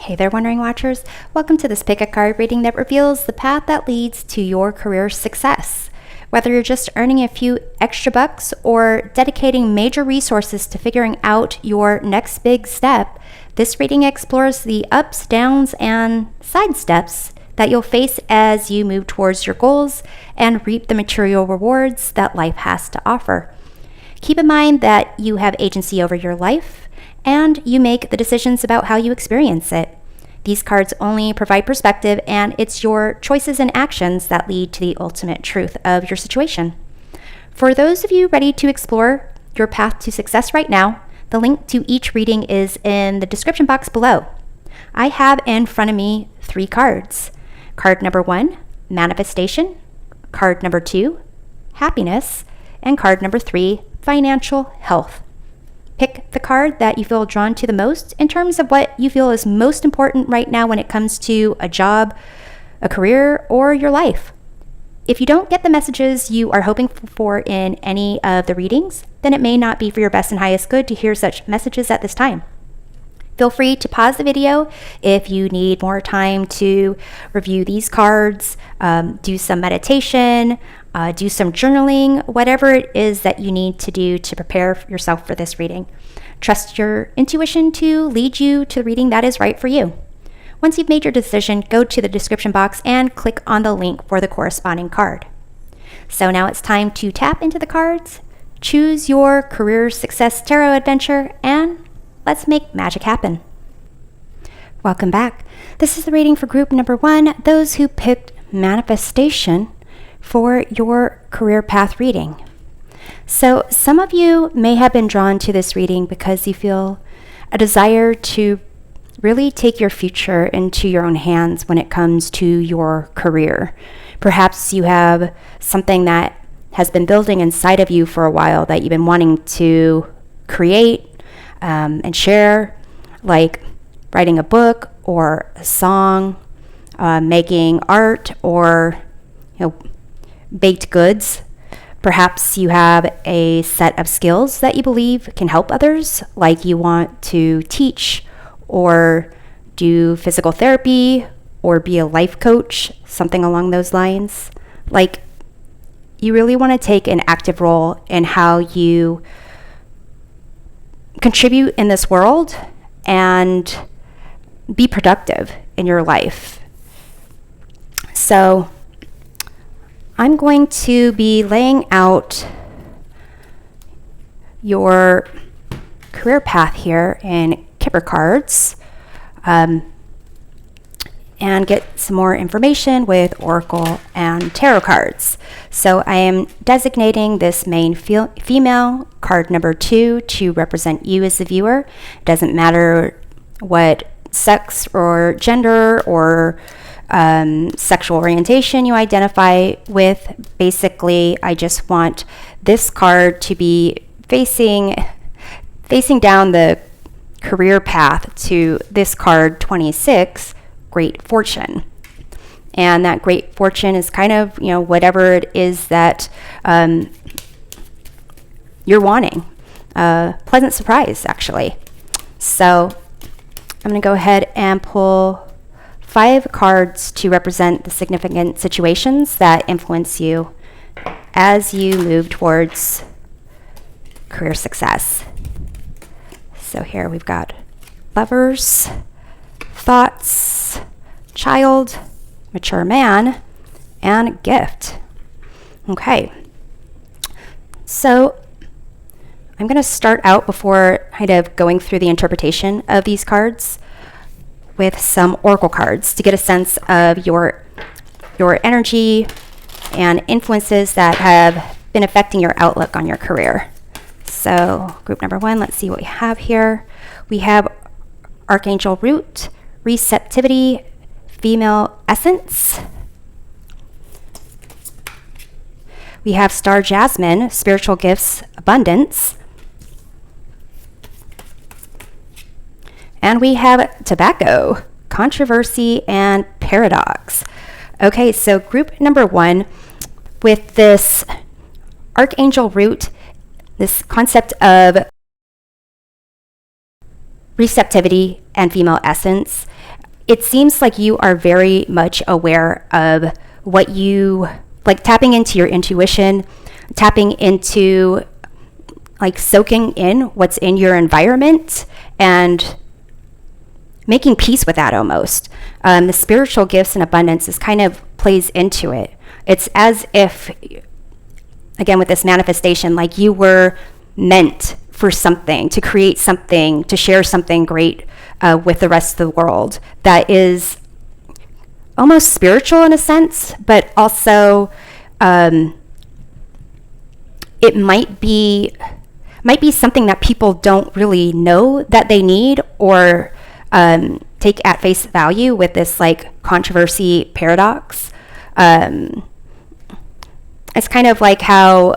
Hey there, Wondering Watchers. Welcome to this pick a card reading that reveals the path that leads to your career success. Whether you're just earning a few extra bucks or dedicating major resources to figuring out your next big step, this reading explores the ups, downs, and side steps that you'll face as you move towards your goals and reap the material rewards that life has to offer. Keep in mind that you have agency over your life, and you make the decisions about how you experience it. These cards only provide perspective, and it's your choices and actions that lead to the ultimate truth of your situation. For those of you ready to explore your path to success right now, the link to each reading is in the description box below. I have in front of me 3 cards. Card number 1, manifestation. Card number 2, happiness. And card number 3, financial health. Pick the card that you feel drawn to the most in terms of what you feel is most important right now when it comes to a job, a career, or your life. If you don't get the messages you are hoping for in any of the readings, then it may not be for your best and highest good to hear such messages at this time. Feel free to pause the video if you need more time to review these cards, do some meditation, do some journaling, whatever it is that you need to do to prepare yourself for this reading. Trust your intuition to lead you to the reading that is right for you. Once you've made your decision, go to the description box and click on the link for the corresponding card. So now it's time to tap into the cards, choose your career success tarot adventure, and let's make magic happen. Welcome back. This is the reading for group number 1, those who picked manifestation for your career path reading. So some of you may have been drawn to this reading because you feel a desire to really take your future into your own hands when it comes to your career. Perhaps you have something that has been building inside of you for a while that you've been wanting to create and share, like writing a book or a song, making art, or baked goods. Perhaps you have a set of skills that you believe can help others, like you want to teach or do physical therapy or be a life coach, something along those lines. Like you really want to take an active role in how you contribute in this world and be productive in your life. So I'm going to be laying out your career path here in Kipper cards and get some more information with Oracle and Tarot cards. So I am designating this main female, card number 2, to represent you as the viewer. It doesn't matter what sex or gender or sexual orientation you identify with. Basically, I just want this card to be facing down the career path to this card 26, Great Fortune. And that great fortune is kind of, whatever it is that you're wanting. Pleasant surprise, actually. So I'm going to go ahead and pull 5 cards to represent the significant situations that influence you as you move towards career success. So here we've got lovers, thoughts, child, mature man, and gift. Okay. So I'm going to start out before kind of going through the interpretation of these cards with some oracle cards to get a sense of your energy and influences that have been affecting your outlook on your career. So group number 1, let's see what we have here. We have Archangel Root, receptivity, female essence. We have Star Jasmine, spiritual gifts, abundance. And we have tobacco, controversy, and paradox. Okay, so group number 1, with this Archangel Root, this concept of receptivity and female essence, it seems like you are very much aware of what you like, tapping into your intuition, tapping into like soaking in what's in your environment and making peace with that almost. The spiritual gifts and abundance is kind of plays into it. It's as if, again, with this manifestation, like you were meant for something, to create something, to share something great with the rest of the world that is almost spiritual in a sense, but also it might be something that people don't really know that they need or take at face value with this like controversy paradox. It's kind of like how,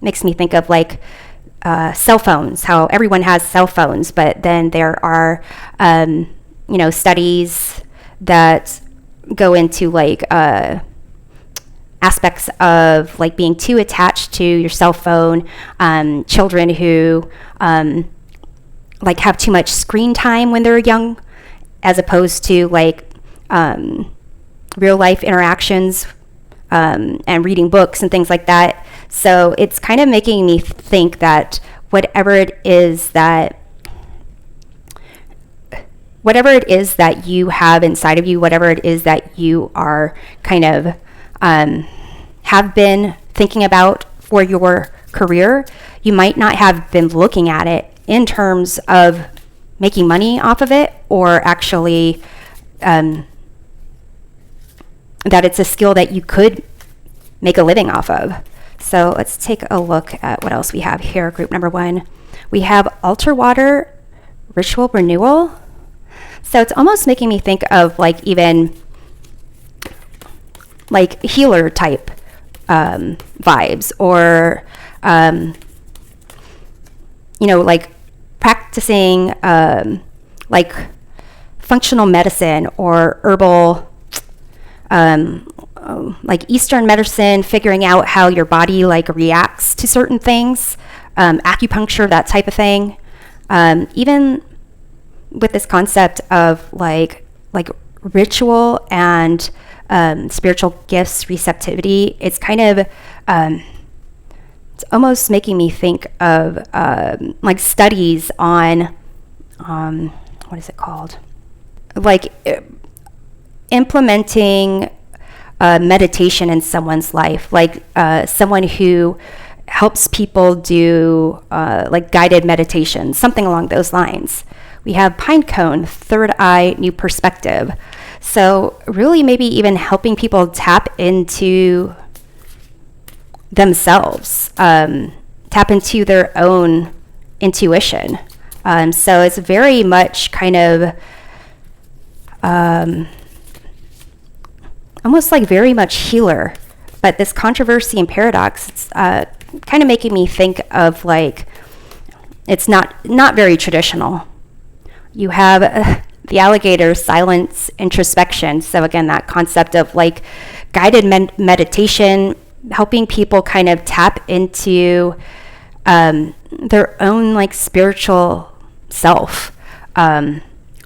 makes me think of like cell phones, how everyone has cell phones, but then there are, studies that go into like aspects of like being too attached to your cell phone, children who like have too much screen time when they're young, as opposed to like real life interactions and reading books and things like that. So it's kind of making me think that whatever it is that you have inside of you, whatever it is that you are kind of have been thinking about for your career, you might not have been looking at it in terms of making money off of it, or actually that it's a skill that you could make a living off of. So let's take a look at what else we have here. Group number 1, we have altar water ritual renewal. So it's almost making me think of like even like healer type vibes, or like practicing like functional medicine or herbal, like Eastern medicine, figuring out how your body like reacts to certain things, acupuncture, that type of thing. Even with this concept of like ritual and spiritual gifts, receptivity, it's kind of it's almost making me think of like studies on what is it called, like implementing meditation in someone's life, like someone who helps people do like guided meditation, something along those lines. We have Pinecone, Third Eye, New Perspective. So really maybe even helping people tap into themselves, tap into their own intuition. So it's very much kind of almost like very much healer. But this controversy and paradox, it's kind of making me think of like, it's not very traditional. You have the alligator, silence, introspection. So again, that concept of like guided meditation, helping people kind of tap into their own like spiritual self.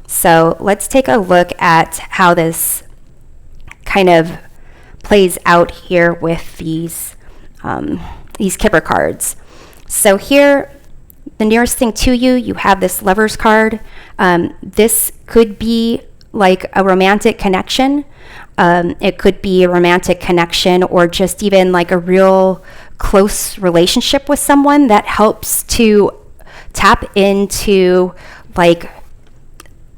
So let's take a look at how this kind of plays out here with these Kipper cards. So here, the nearest thing to you, you have this Lover's card. This could be like a romantic connection. It could be a romantic connection, or just even like a real close relationship with someone that helps to tap into like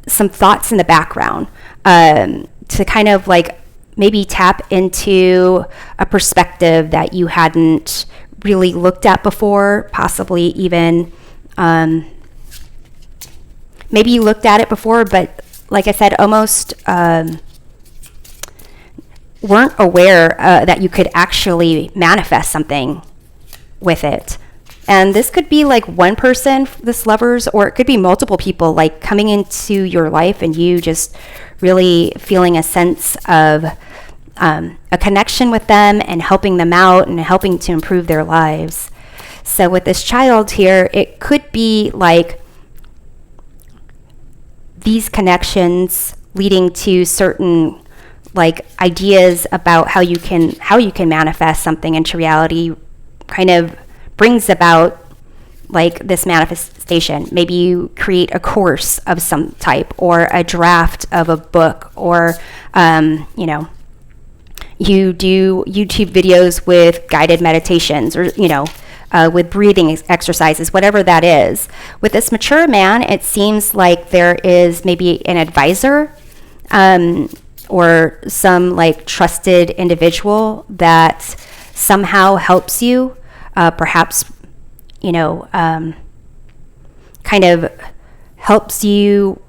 some thoughts in the background, to kind of like maybe tap into a perspective that you hadn't really looked at before, possibly even maybe you looked at it before, but like I said, almost weren't aware that you could actually manifest something with it. And this could be like one person, this Lovers, or it could be multiple people like coming into your life and you just really feeling a sense of a connection with them and helping them out and helping to improve their lives. So with this child here, it could be like these connections leading to certain like ideas about how you can manifest something into reality kind of brings about like this manifestation. Maybe you create a course of some type or a draft of a book, or you do YouTube videos with guided meditations, or with breathing exercises, whatever that is. With this mature man, it seems like there is maybe an advisor or some like trusted individual that somehow helps you, perhaps, kind of helps you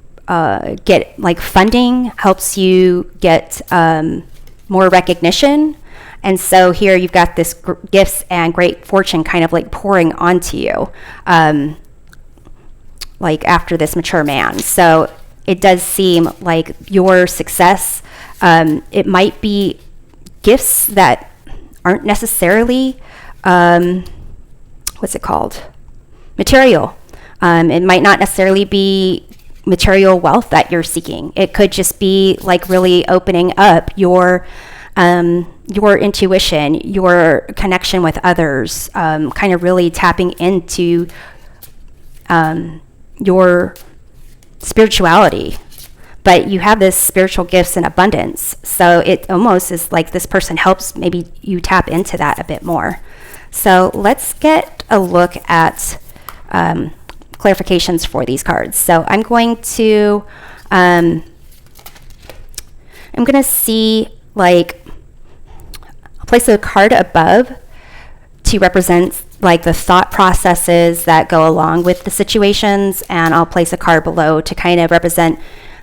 get like funding, helps you get more recognition. And so here you've got this gifts and great fortune kind of like pouring onto you, like after this mature man. So it does seem like your success, it might be gifts that aren't necessarily, material. It might not necessarily be material wealth that you're seeking. It could just be like really opening up your intuition, your connection with others, kind of really tapping into your spirituality. But you have this spiritual gifts in abundance. So it almost is like this person helps maybe you tap into that a bit more. So let's get a look at clarifications for these cards. So I'm going to see like place a card above to represent like the thought processes that go along with the situations, and I'll place a card below to kind of represent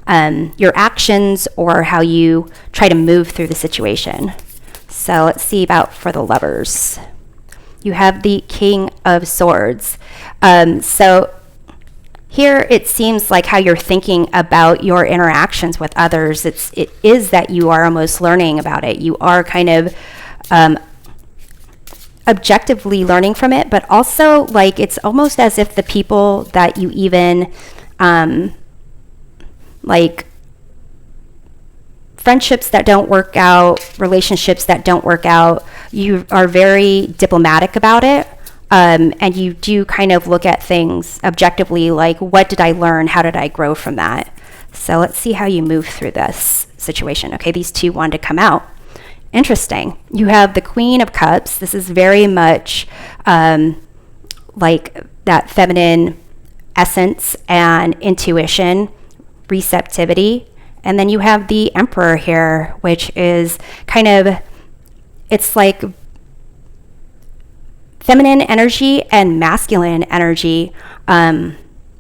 your actions or how you try to move through the situation. So let's see about for the Lovers. You have the King of Swords. So here it seems like how you're thinking about your interactions with others. It is that you are almost learning about it. You are kind of objectively learning from it, but also like it's almost as if the people that you even like friendships that don't work out, relationships that don't work out, you are very diplomatic about it. And you do kind of look at things objectively, like what did I learn? How did I grow from that? So let's see how you move through this situation. Okay, these two wanted to come out. Interesting. You have the Queen of Cups. This is very much like that feminine essence and intuition, receptivity. And then you have the Emperor here, which is kind of, it's like feminine energy and masculine energy,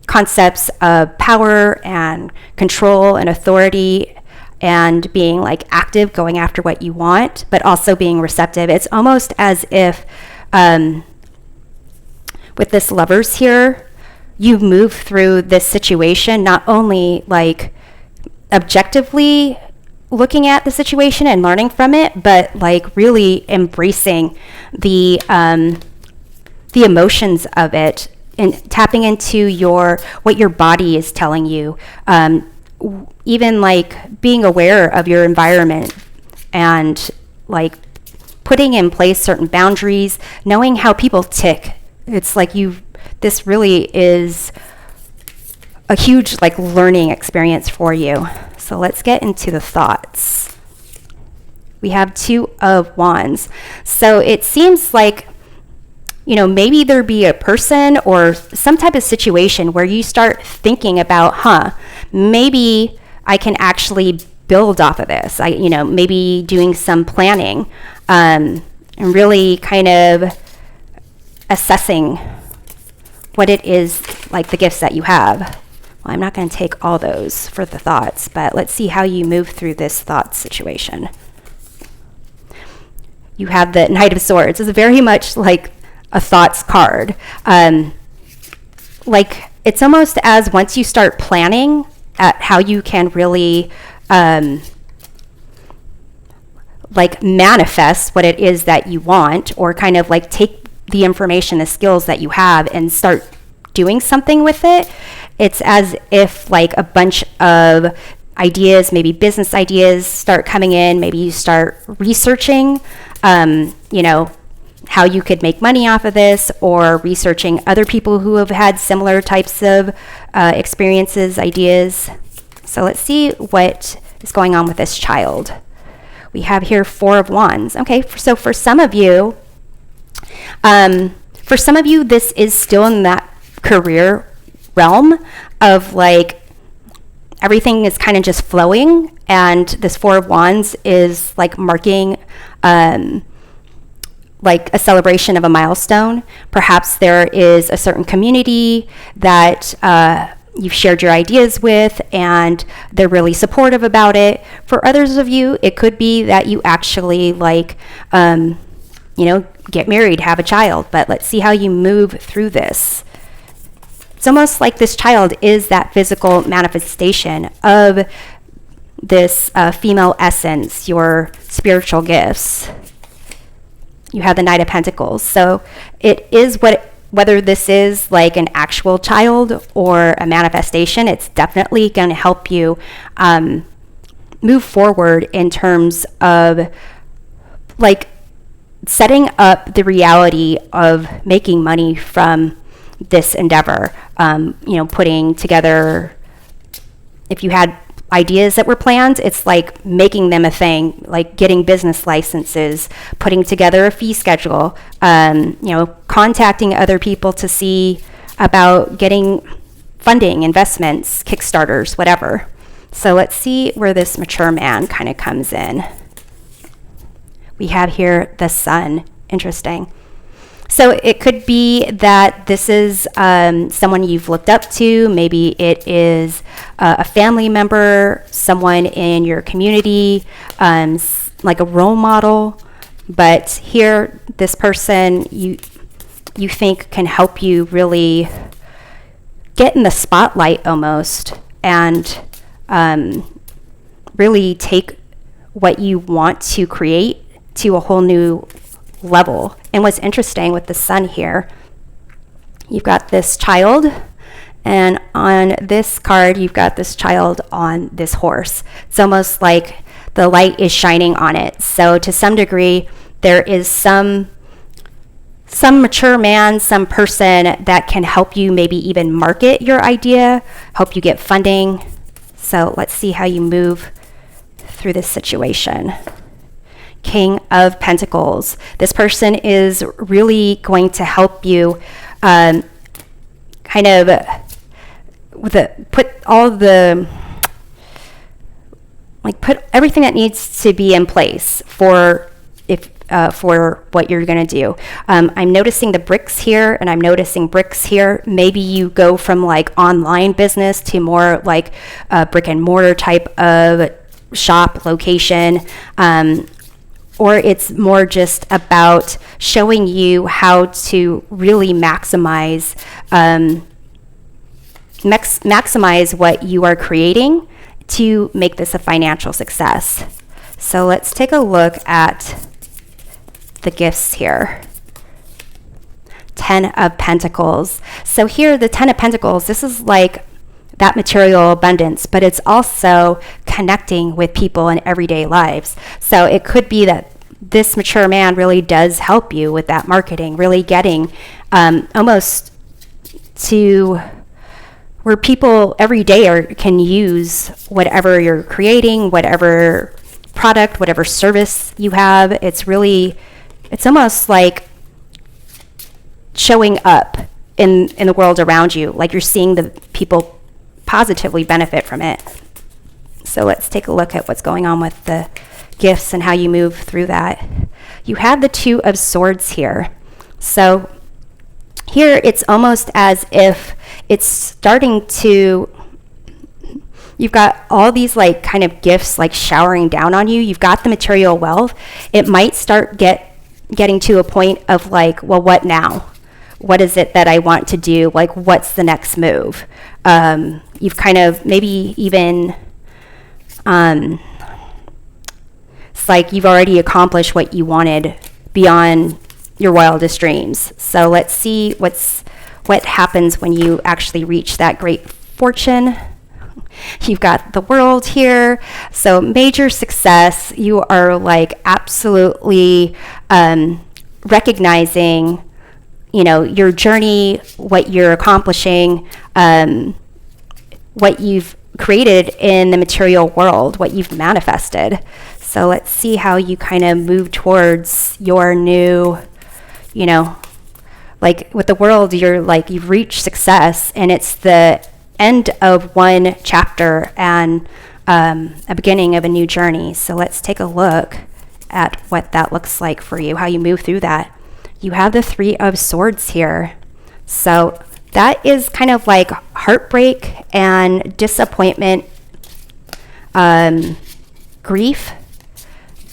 concepts of power and control and authority, and being like active, going after what you want, but also being receptive. It's almost as if with this Lovers here, you move through this situation not only like objectively looking at the situation and learning from it, but like really embracing the emotions of it and tapping into what your body is telling you, even like being aware of your environment and like putting in place certain boundaries, knowing how people tick. It's like this really is a huge like learning experience for you. So let's get into the thoughts. We have Two of Wands. So it seems like, maybe there be a person or some type of situation where you start thinking about, maybe I can actually build off of this. Maybe doing some planning, and really kind of assessing what it is, like the gifts that you have. Well, I'm not going to take all those for the thoughts, but let's see how you move through this thought situation. You have the Knight of Swords. It's very much like a thoughts card. Like it's almost as once you start planning at how you can really like manifest what it is that you want, or kind of like take the information, the skills that you have and start doing something with it, It's as if like a bunch of ideas, maybe business ideas, start coming in. Maybe you start researching, how you could make money off of this, or researching other people who have had similar types of experiences, ideas. So let's see what is going on with this child. We have here 4 of Wands. Okay, so for some of you, this is still in that career realm of like everything is kind of just flowing, and this 4 of Wands is like marking like a celebration of a milestone. Perhaps there is a certain community that you've shared your ideas with and they're really supportive about it. For others of you, it could be that you actually like get married, have a child. But let's see how you move through this. It's almost like this child is that physical manifestation of this female essence, your spiritual gifts. You have the Knight of Pentacles. So it is whether this is like an actual child or a manifestation, it's definitely going to help you move forward in terms of like setting up the reality of making money from this endeavor. Putting together, if you had ideas that were planned, it's like making them a thing, like getting business licenses, putting together a fee schedule, contacting other people to see about getting funding, investments, Kickstarters, whatever. So let's see where this mature man kind of comes in. We have here the Sun. Interesting. So it could be that this is someone you've looked up to. Maybe it is a family member, someone in your community, like a role model. But here, this person you think can help you really get in the spotlight almost, and really take what you want to create to a whole new level. And what's interesting with the Sun here, you've got this child, and on this card you've got this child on this horse. It's almost like the light is shining on it. So to some degree, there is some mature man, some person that can help you maybe even market your idea, help you get funding. So let's see how you move through this situation. King of Pentacles. This person is really going to help you put everything that needs to be in place for what you're going to do. I'm noticing the bricks here, and I'm noticing bricks here. Maybe you go from like online business to more like a brick and mortar type of shop location. Or it's more just about showing you how to really maximize what you are creating to make this a financial success. So let's take a look at the gifts here. 10 of Pentacles. So here, the 10 of Pentacles, this is like that material abundance, but it's also connecting with people in everyday lives. So it could be that this mature man really does help you with that marketing, really getting almost to where people every day can use whatever you're creating, whatever product, whatever service you have. It's almost like showing up in the world around you, like you're seeing the people positively benefit from it. So let's take a look at what's going on with the gifts and how you move through that. You have the 2 of Swords here. So here it's almost as if it's starting to, you've got all these like kind of gifts like showering down on you. You've got the material wealth. It might start getting to a point of like, well, what now? What is it that I want to do? Like, what's the next move? You've kind of maybe even, it's like you've already accomplished what you wanted beyond your wildest dreams. So let's see what happens when you actually reach that great fortune. You've got the world here. So major success. You are like absolutely recognizing, your journey, what you're accomplishing, what you've created in the material world, what you've manifested. So let's see how you kind of move towards your new, like with the world, you're like, you've reached success, and it's the end of one chapter and a beginning of a new journey. So let's take a look at what that looks like for you, how you move through that. You have the Three of Swords here. So that is kind of like heartbreak and disappointment, grief.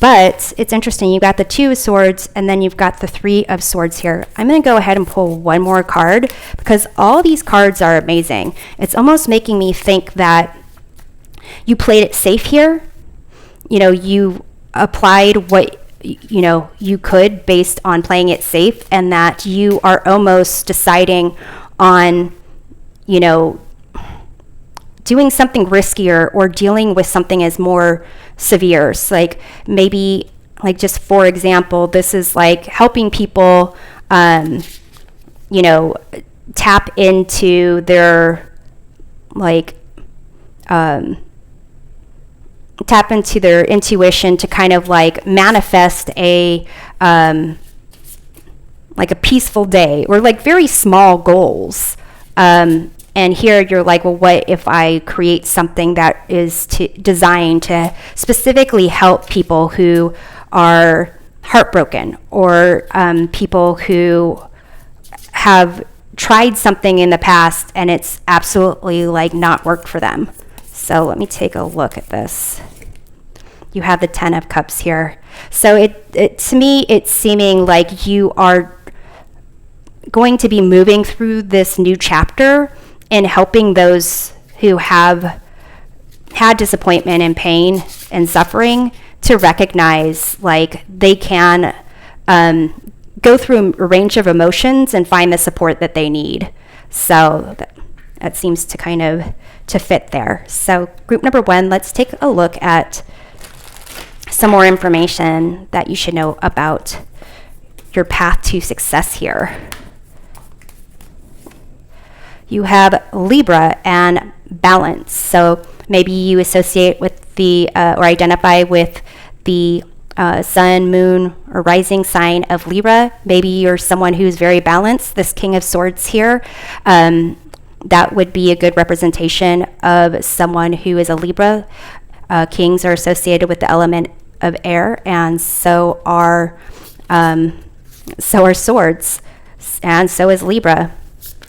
But it's interesting, you got the Two of Swords and then you've got the Three of Swords here. I'm going to go ahead and pull one more card because all these cards are amazing. It's almost making me think that you played it safe here. You applied what you could based on playing it safe, and that you are almost deciding on, doing something riskier or dealing with something as more severe. So like maybe, like just for example, this is like helping people, tap into their tap into their intuition to kind of like manifest a like a peaceful day, or like very small goals. And here you're like, well, what if I create something that is designed to specifically help people who are heartbroken, or people who have tried something in the past and it's absolutely like not worked for them. So let me take a look at this. You have the Ten of Cups here. So it to me, it's seeming like you are going to be moving through this new chapter and helping those who have had disappointment and pain and suffering to recognize like they can go through a range of emotions and find the support that they need. So that seems to kind of to fit there. So group number one, let's take a look at some more information that you should know about your path to success here. You have Libra and balance. So maybe you associate with the or identify with the sun, moon, or rising sign of Libra. Maybe you're someone who's very balanced. This King of Swords here, that would be a good representation of someone who is a Libra. Kings are associated with the element of air, and so are swords, and so is Libra.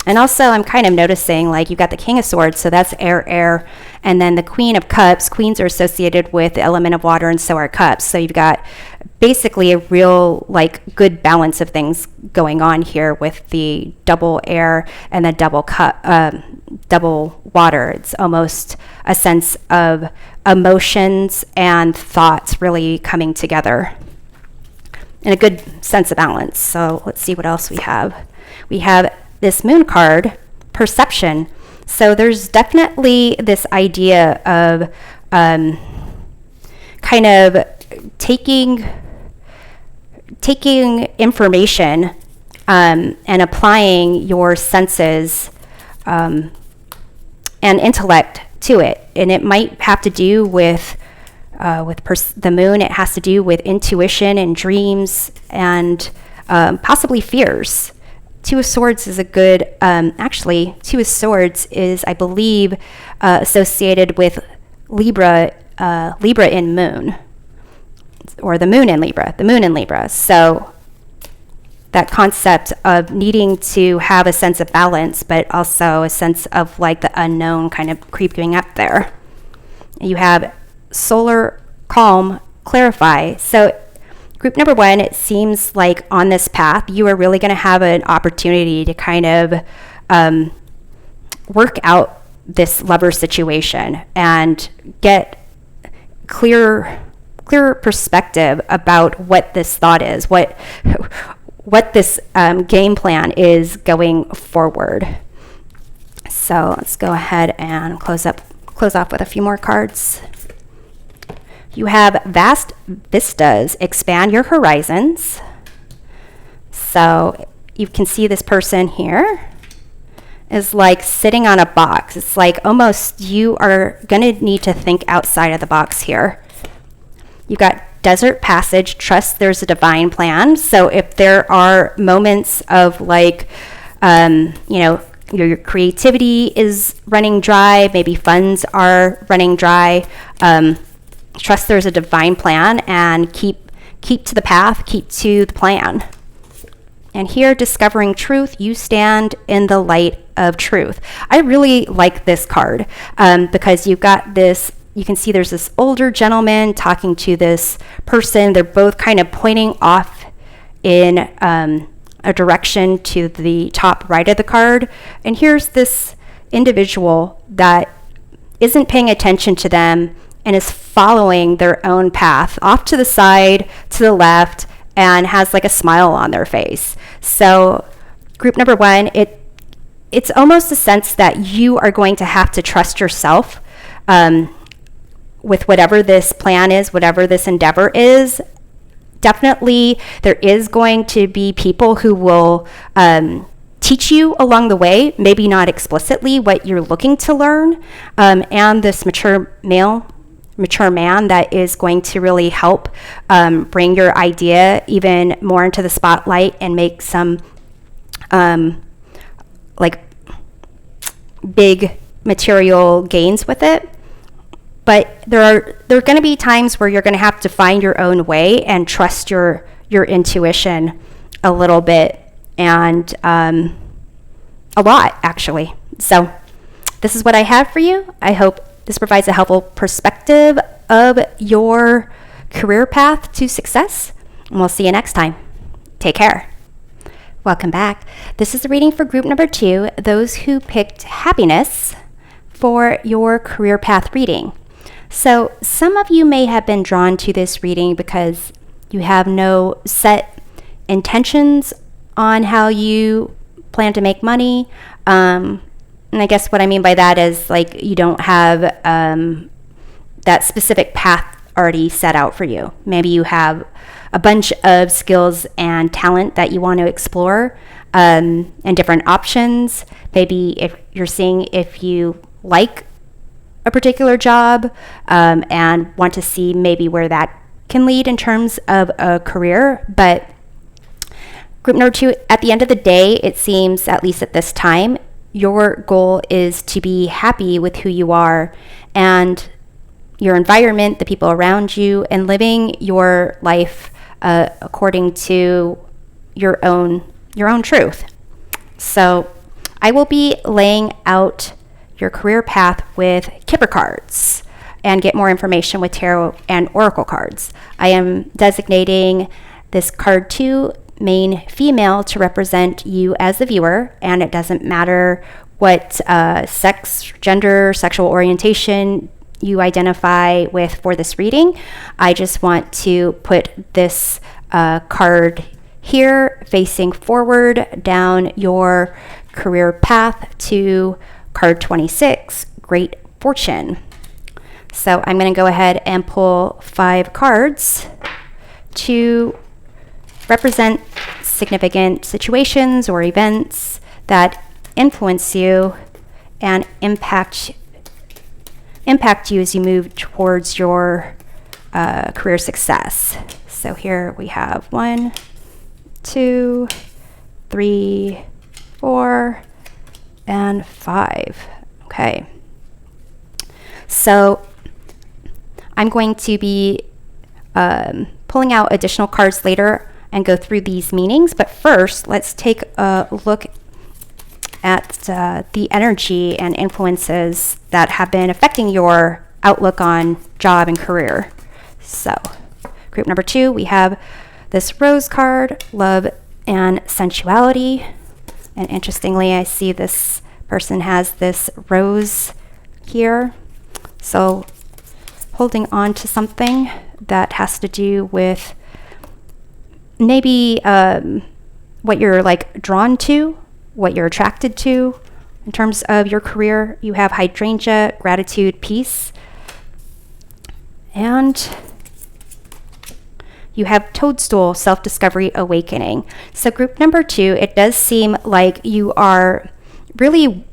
And also, I'm kind of noticing, like, you've got the King of Swords, so that's air, and then the Queen of Cups. Queens are associated with the element of water, and so are cups. So you've got basically a real, like, good balance of things going on here with the double air and the double water. It's almost a sense of emotions and thoughts really coming together in a good sense of balance. So let's see what else we have. We have this moon card, perception. So there's definitely this idea of kind of taking information and applying your senses and intellect to it. And it might have to do with the moon. It has to do with intuition and dreams and possibly fears. Two of Swords is a good, actually, Two of Swords is, I believe, associated with Libra in moon, or the moon in Libra. So that concept of needing to have a sense of balance, but also a sense of like the unknown kind of creeping up there. You have solar, calm, clarify. So group number one, it seems like on this path, you are really going to have an opportunity to kind of work out this lover situation and get clear perspective about what this thought is, what this game plan is going forward. So let's go ahead and close off with a few more cards. You have vast vistas, expand your horizons. So you can see this person here is like sitting on a box. It's like almost you are going to need to think outside of the box here. You got desert passage, trust there's a divine plan. So if there are moments of like, your creativity is running dry, maybe funds are running dry, trust there's a divine plan and keep to the path, keep to the plan. And here, discovering truth, you stand in the light of truth. I really like this card because you've got this, you can see there's this older gentleman talking to this person. They're both kind of pointing off in a direction to the top right of the card. And here's this individual that isn't paying attention to them and is following their own path off to the side, to the left, and has like a smile on their face. So group number one, it's almost a sense that you are going to have to trust yourself with whatever this plan is, whatever this endeavor is. Definitely there is going to be people who will teach you along the way, maybe not explicitly what you're looking to learn, and this mature man that is going to really help bring your idea even more into the spotlight and make some like big material gains with it. But there are going to be times where you're going to have to find your own way and trust your intuition a little bit, and a lot actually. So this is what I have for you. I hope this provides a helpful perspective of your career path to success, and we'll see you next time. Take care. Welcome back. This is the reading for group number 2, those who picked happiness for your career path reading. So some of you may have been drawn to this reading because you have no set intentions on how you plan to make money. And I guess what I mean by that is like you don't have that specific path already set out for you. Maybe you have a bunch of skills and talent that you want to explore and different options. Maybe if you're seeing if you like a particular job and want to see maybe where that can lead in terms of a career. But group number 2, at the end of the day, it seems, at least at this time, your goal is to be happy with who you are and your environment, the people around you, and living your life according to your own truth. So I will be laying out your career path with Kipper cards and get more information with tarot and oracle cards. I am designating this card 2 main female to represent you as the viewer, and it doesn't matter what sex, gender, sexual orientation you identify with for this reading. I just want to put this card here facing forward down your career path to card 26, Great Fortune. So I'm going to go ahead and pull 5 cards to represent significant situations or events that influence you and impact you as you move towards your career success. So here we have 1, 2, 3, 4, and 5. Okay. So I'm going to be pulling out additional cards later and go through these meanings. But first, let's take a look at the energy and influences that have been affecting your outlook on job and career. So group number 2, we have this rose card, love and sensuality. And interestingly, I see this person has this rose here. So holding on to something that has to do with maybe what you're like drawn to, what you're attracted to, In terms of your career, you have hydrangea, gratitude, peace, and you have toadstool, self-discovery, awakening. So group number 2, it does seem like you are really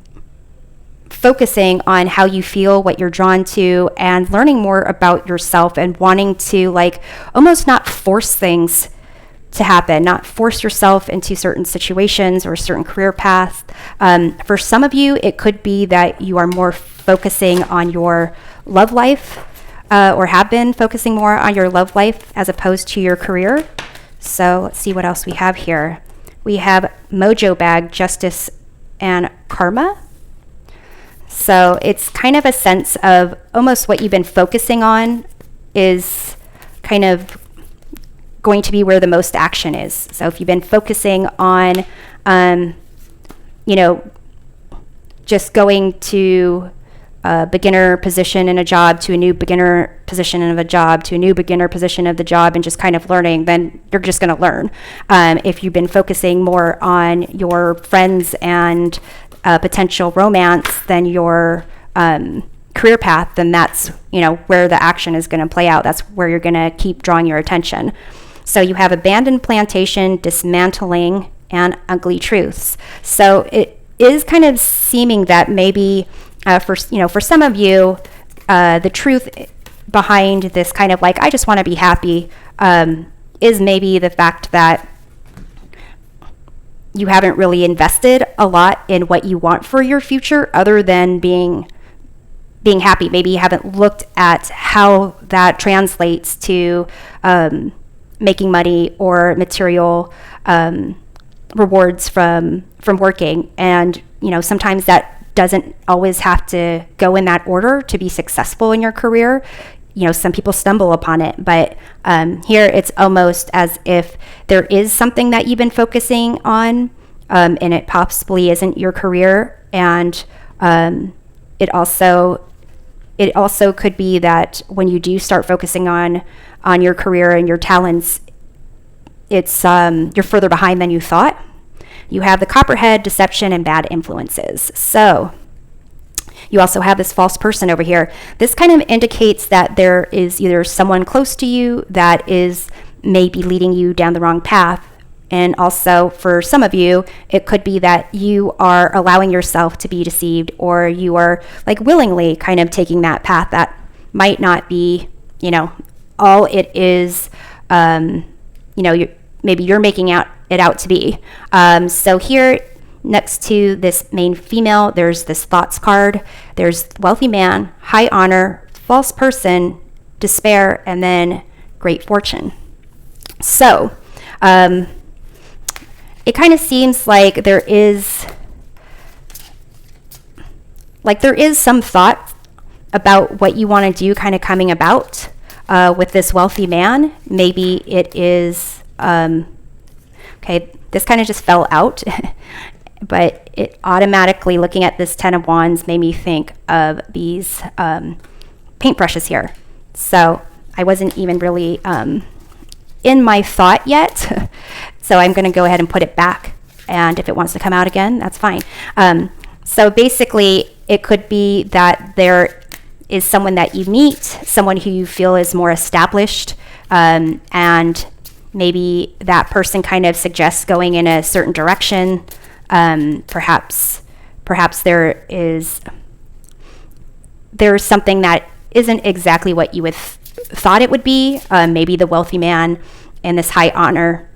focusing on how you feel, what you're drawn to, and learning more about yourself and wanting to like almost not force things to happen, not force yourself into certain situations or certain career paths. For some of you, it could be that you are more focusing on your love life or have been focusing more on your love life as opposed to your career. So let's see what else we have here. We have mojo bag, justice, and karma. So it's kind of a sense of almost what you've been focusing on is kind of going to be where the most action is. So if you've been focusing on, just going to a beginner position in a job to a new beginner position of a job to a new beginner position of the job and just kind of learning, then you're just going to learn. If you've been focusing more on your friends and potential romance than your career path, then that's where the action is going to play out. That's where you're going to keep drawing your attention. So you have abandoned plantation, dismantling, and ugly truths. So it is kind of seeming that maybe for some of you, the truth behind this kind of like I just want to be happy is maybe the fact that you haven't really invested a lot in what you want for your future other than being happy. Maybe you haven't looked at how that translates to making money or material rewards from working. And sometimes that doesn't always have to go in that order to be successful in your career. Some people stumble upon it, but here it's almost as if there is something that you've been focusing on, and it possibly isn't your career. And it also could be that when you do start focusing on your career and your talents, it's you're further behind than you thought. You have the copperhead, deception, and bad influences. So you also have this false person over here. This kind of indicates that there is either someone close to you that is maybe leading you down the wrong path. And also for some of you, it could be that you are allowing yourself to be deceived, or you are like willingly kind of taking that path that might not be, all it is, maybe you're making it out to be. So here next to this main female, there's this thoughts card. There's wealthy man, high honor, false person, despair, and then great fortune. So it kind of seems like there is some thought about what you want to do kind of coming about with this wealthy man. Maybe it is okay, this kind of just fell out, but it automatically, looking at this 10 of Wands, made me think of these paintbrushes here. So I wasn't even really in my thought yet, so I'm going to go ahead and put it back, and if it wants to come out again, that's fine. So basically, it could be that there is someone that you meet, someone who you feel is more established, and maybe that person kind of suggests going in a certain direction. Perhaps there's something that isn't exactly what you would thought it would be. Maybe the wealthy man and this high honor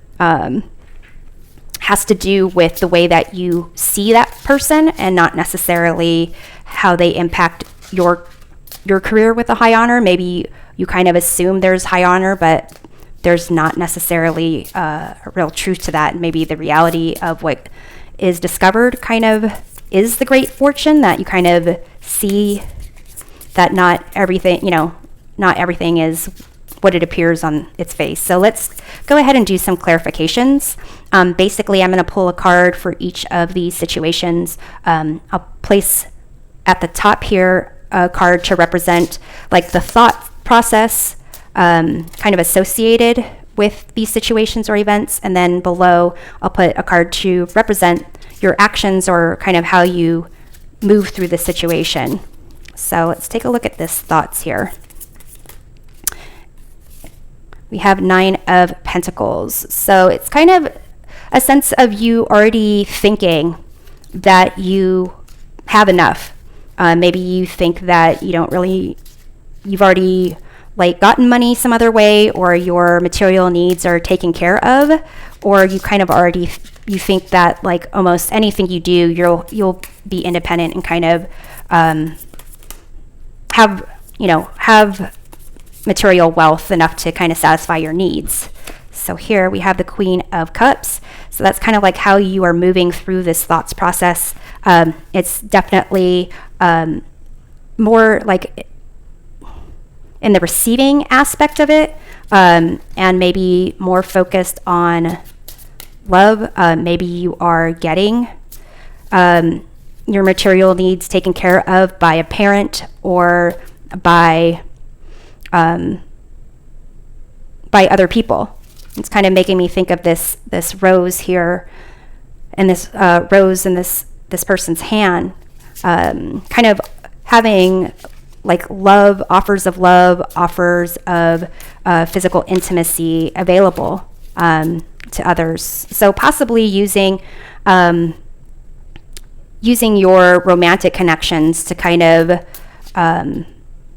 has to do with the way that you see that person, and not necessarily how they impact your career with a high honor. Maybe you kind of assume there's high honor, but there's not necessarily a real truth to that. Maybe the reality of what is discovered kind of is the great fortune, that you kind of see that not everything is what it appears on its face. So let's go ahead and do some clarifications. Basically, I'm going to pull a card for each of these situations. I'll place at the top here a card to represent like the thought process kind of associated with these situations or events, and then below I'll put a card to represent your actions, or kind of how you move through the situation. So let's take a look at this thoughts here. We have 9 of Pentacles. So it's kind of a sense of you already thinking that you have enough. Maybe you think that you've already like gotten money some other way, or your material needs are taken care of, or you kind of already, you think that like almost anything you do, you'll be independent and kind of have material wealth enough to kind of satisfy your needs. So here we have the Queen of Cups. So that's kind of like how you are moving through this thoughts process. It's definitely more like in the receiving aspect of it, and maybe more focused on love. Maybe you are getting your material needs taken care of by a parent or by other people. It's kind of making me think of this rose here, and this rose in this person's hand, kind of having like offers of physical intimacy available to others. So possibly using your romantic connections to kind of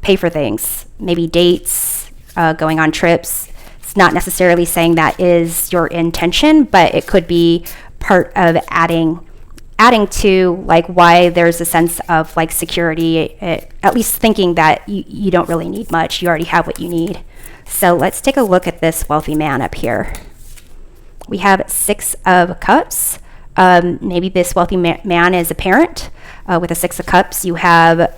pay for things, maybe dates, going on trips. It's not necessarily saying that is your intention, but it could be part of adding to like why there's a sense of like security, at least thinking that you don't really need much. You already have what you need. So let's take a look at this wealthy man up here. We have 6 of Cups. Maybe this wealthy man is a parent. With a 6 of Cups, you have,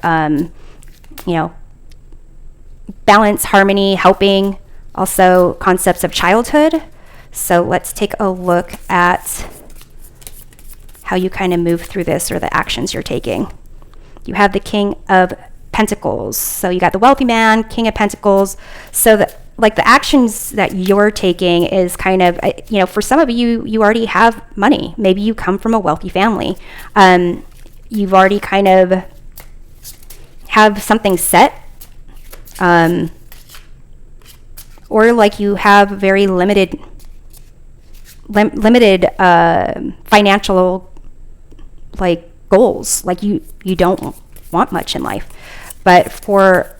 balance, harmony, helping, also concepts of childhood. So let's take a look at how you kind of move through this, or the actions you're taking. You have the King of Pentacles. So you got the wealthy man, King of Pentacles. So the actions that you're taking is kind of, for some of you already have money. Maybe you come from a wealthy family. You've already kind of have something set. Or like you have very limited financial like goals, like you don't want much in life. But for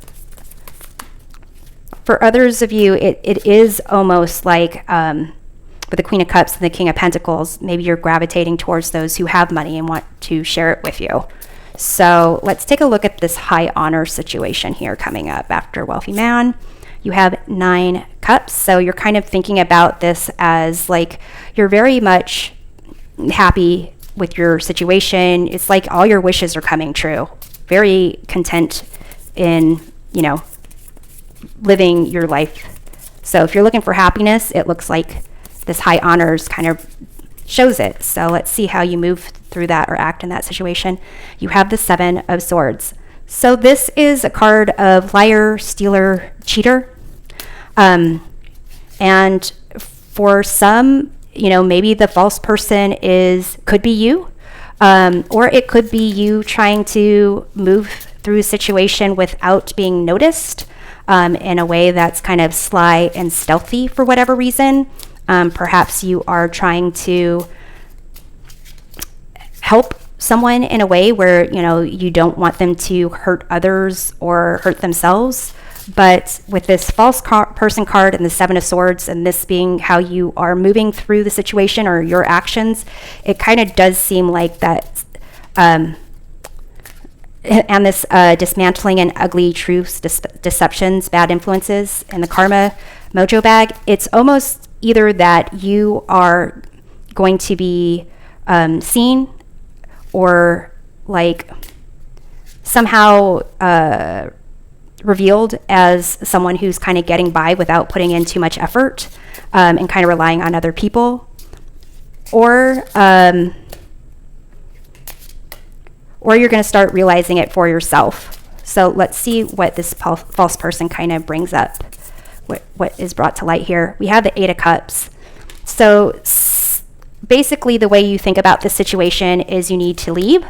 others of you, it is almost like with the Queen of Cups and the King of Pentacles, maybe you're gravitating towards those who have money and want to share it with you. So let's take a look at this high honor situation here coming up after wealthy man. You have 9 cups. So you're kind of thinking about this as like you're very much happy with your situation. It's like all your wishes are coming true. Very content in, living your life. So if you're looking for happiness, it looks like this high honors kind of shows it. So let's see how you move through that or act in that situation. You have the 7 of Swords. So this is a card of liar, stealer, cheater. And for some, maybe the false person could be you, or it could be you trying to move through a situation without being noticed, in a way that's kind of sly and stealthy for whatever reason. Perhaps you are trying to help someone in a way where, you don't want them to hurt others or hurt themselves. But with this false person card and the 7 of Swords, and this being how you are moving through the situation or your actions, it kind of does seem like that, and this dismantling and ugly truths, deceptions, bad influences, and the karma mojo bag, it's almost either that you are going to be seen, or like somehow revealed as someone who's kind of getting by without putting in too much effort, and kind of relying on other people, or you're going to start realizing it for yourself. So let's see what this false person kind of brings up, what is brought to light here. We have the 8 of Cups. So basically the way you think about this situation is you need to leave.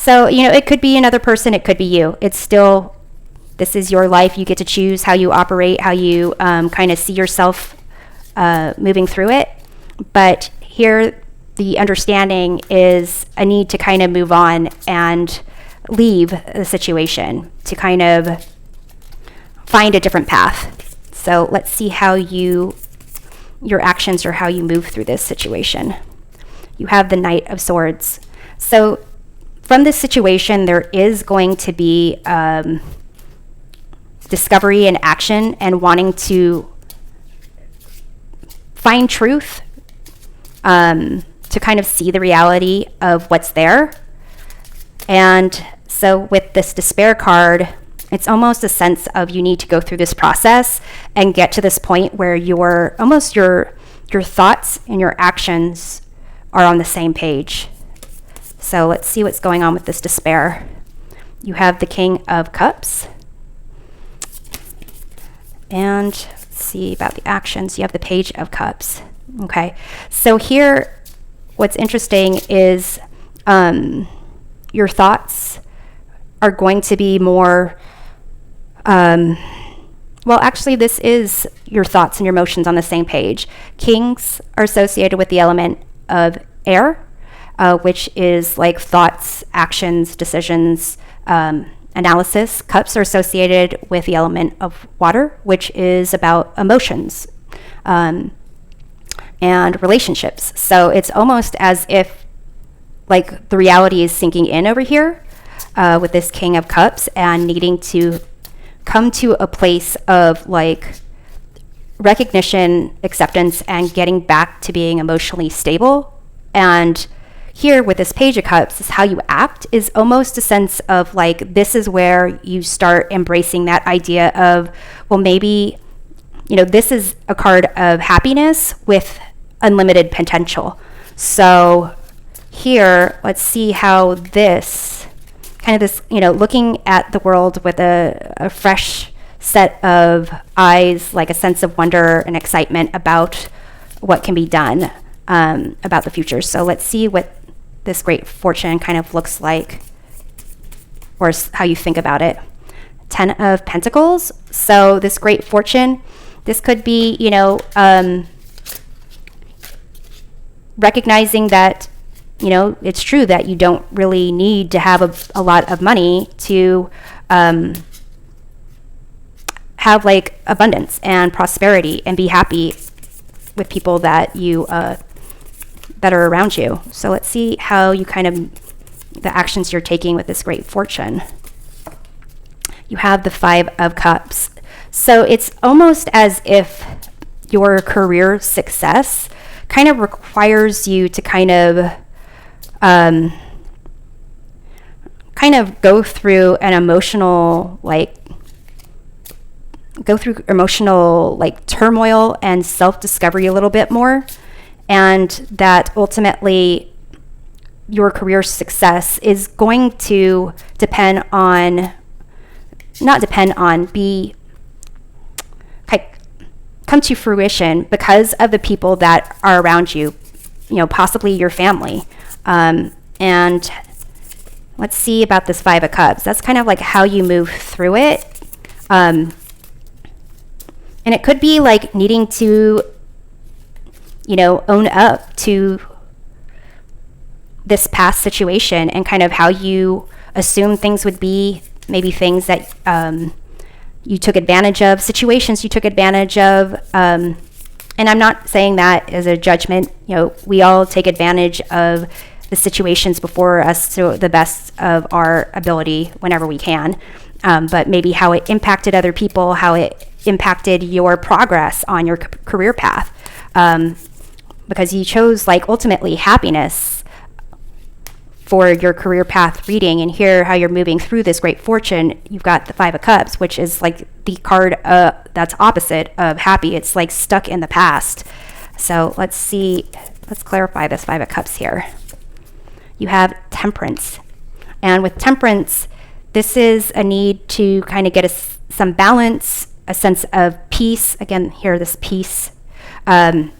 So, it could be another person, it could be you. It's still, this is your life. You get to choose how you operate, how you kind of see yourself moving through it. But here, the understanding is a need to kind of move on and leave the situation, to kind of find a different path. So let's see how your actions or how you move through this situation. You have the Knight of Swords. So from this situation, there is going to be discovery and action and wanting to find truth, to kind of see the reality of what's there. And so with this Despair card, it's almost a sense of you need to go through this process and get to this point where your thoughts and your actions are on the same page. So let's see what's going on with this Despair. You have the King of Cups. And let's see about the actions. You have the Page of Cups. Okay. So here, what's interesting is your thoughts are going to be more, well, actually, this is your thoughts and your emotions on the same page. Kings are associated with the element of air, which is like thoughts, actions, decisions, analysis. Cups are associated with the element of water, which is about emotions and relationships. So it's almost as if like the reality is sinking in over here with this King of Cups and needing to come to a place of like recognition, acceptance, and getting back to being emotionally stable. And here with this Page of Cups is how you act is almost a sense of like, this is where you start embracing that idea of, well, maybe, this is a card of happiness with unlimited potential. So here, let's see how this kind of this, looking at the world with a fresh set of eyes, like a sense of wonder and excitement about what can be done about the future. So let's see what this Great Fortune kind of looks like, or how you think about it. 10 of Pentacles. So this Great Fortune, this could be, recognizing that, it's true that you don't really need to have a lot of money to have like abundance and prosperity and be happy with people that you that are around you. So let's see how you kind of, the actions you're taking with this Great Fortune. You have the 5 of Cups. So it's almost as if your career success kind of requires you to kind of go through an emotional turmoil and self-discovery a little bit more, and that ultimately your career success is going to come to fruition because of the people that are around you, possibly your family. And let's see about this 5 of Cups. That's kind of like how you move through it. And it could be like needing to, own up to this past situation and kind of how you assume things would be, maybe things that you took advantage of, situations you took advantage of. And I'm not saying that as a judgment. We all take advantage of the situations before us to the best of our ability whenever we can. But maybe how it impacted other people, how it impacted your progress on your career path. Because you chose ultimately happiness for your career path reading, and here how you're moving through this Great Fortune. You've got the 5 of Cups, which is the card that's opposite of happy. It's stuck in the past. So let's clarify this 5 of Cups here. You have Temperance, and with Temperance, this is a need to kind of get some balance, a sense of peace. Again, here this peace and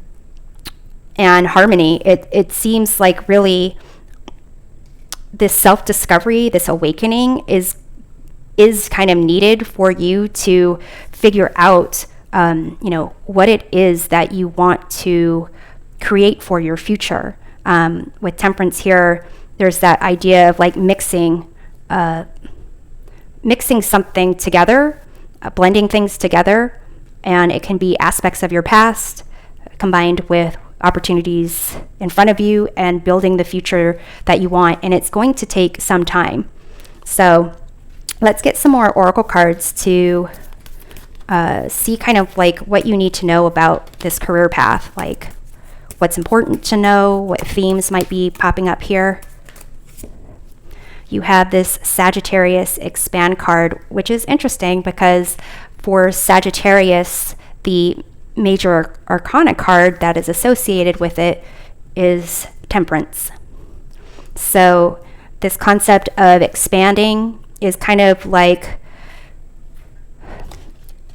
harmony. It seems like really this self-discovery, this awakening is kind of needed for you to figure out, what it is that you want to create for your future. With temperance here, there's that idea of like mixing something together, blending things together, and it can be aspects of your past combined with opportunities in front of you and building the future that you want, and it's going to take some time. So let's get some more oracle cards to see kind of like what you need to know about this career path, like what's important to know, what themes might be popping up here. You have this Sagittarius expand card, which is interesting because for Sagittarius, the major arcana card that is associated with it is temperance. So this concept of expanding is kind of like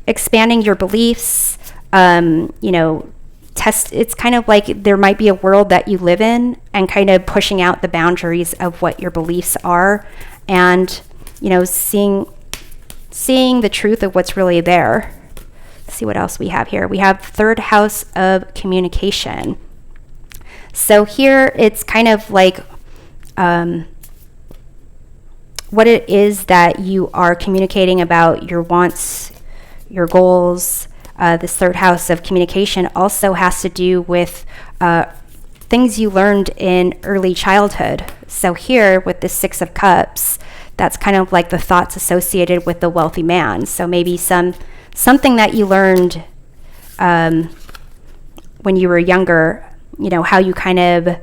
expanding your beliefs, it's kind of like there might be a world that you live in and kind of pushing out the boundaries of what your beliefs are, and seeing the truth of what's really there. Let's see what else we have here. We have third house of communication. So here it's kind of like what it is that you are communicating about, your wants, your goals. This third house of communication also has to do with things you learned in early childhood. So here with the Six of Cups, that's kind of like the thoughts associated with the wealthy man. So maybe something that you learned when you were younger, how you kind of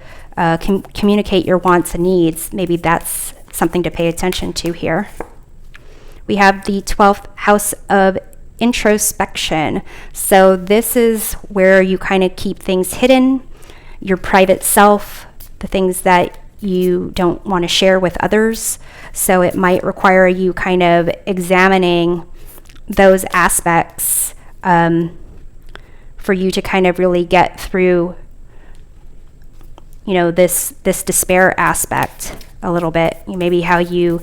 communicate your wants and needs. Maybe that's something to pay attention to here. We have the 12th house of introspection. So this is where you kind of keep things hidden, your private self, the things that you don't want to share with others. So it might require you kind of examining those aspects for you to kind of really get through, this despair aspect a little bit. Maybe how you,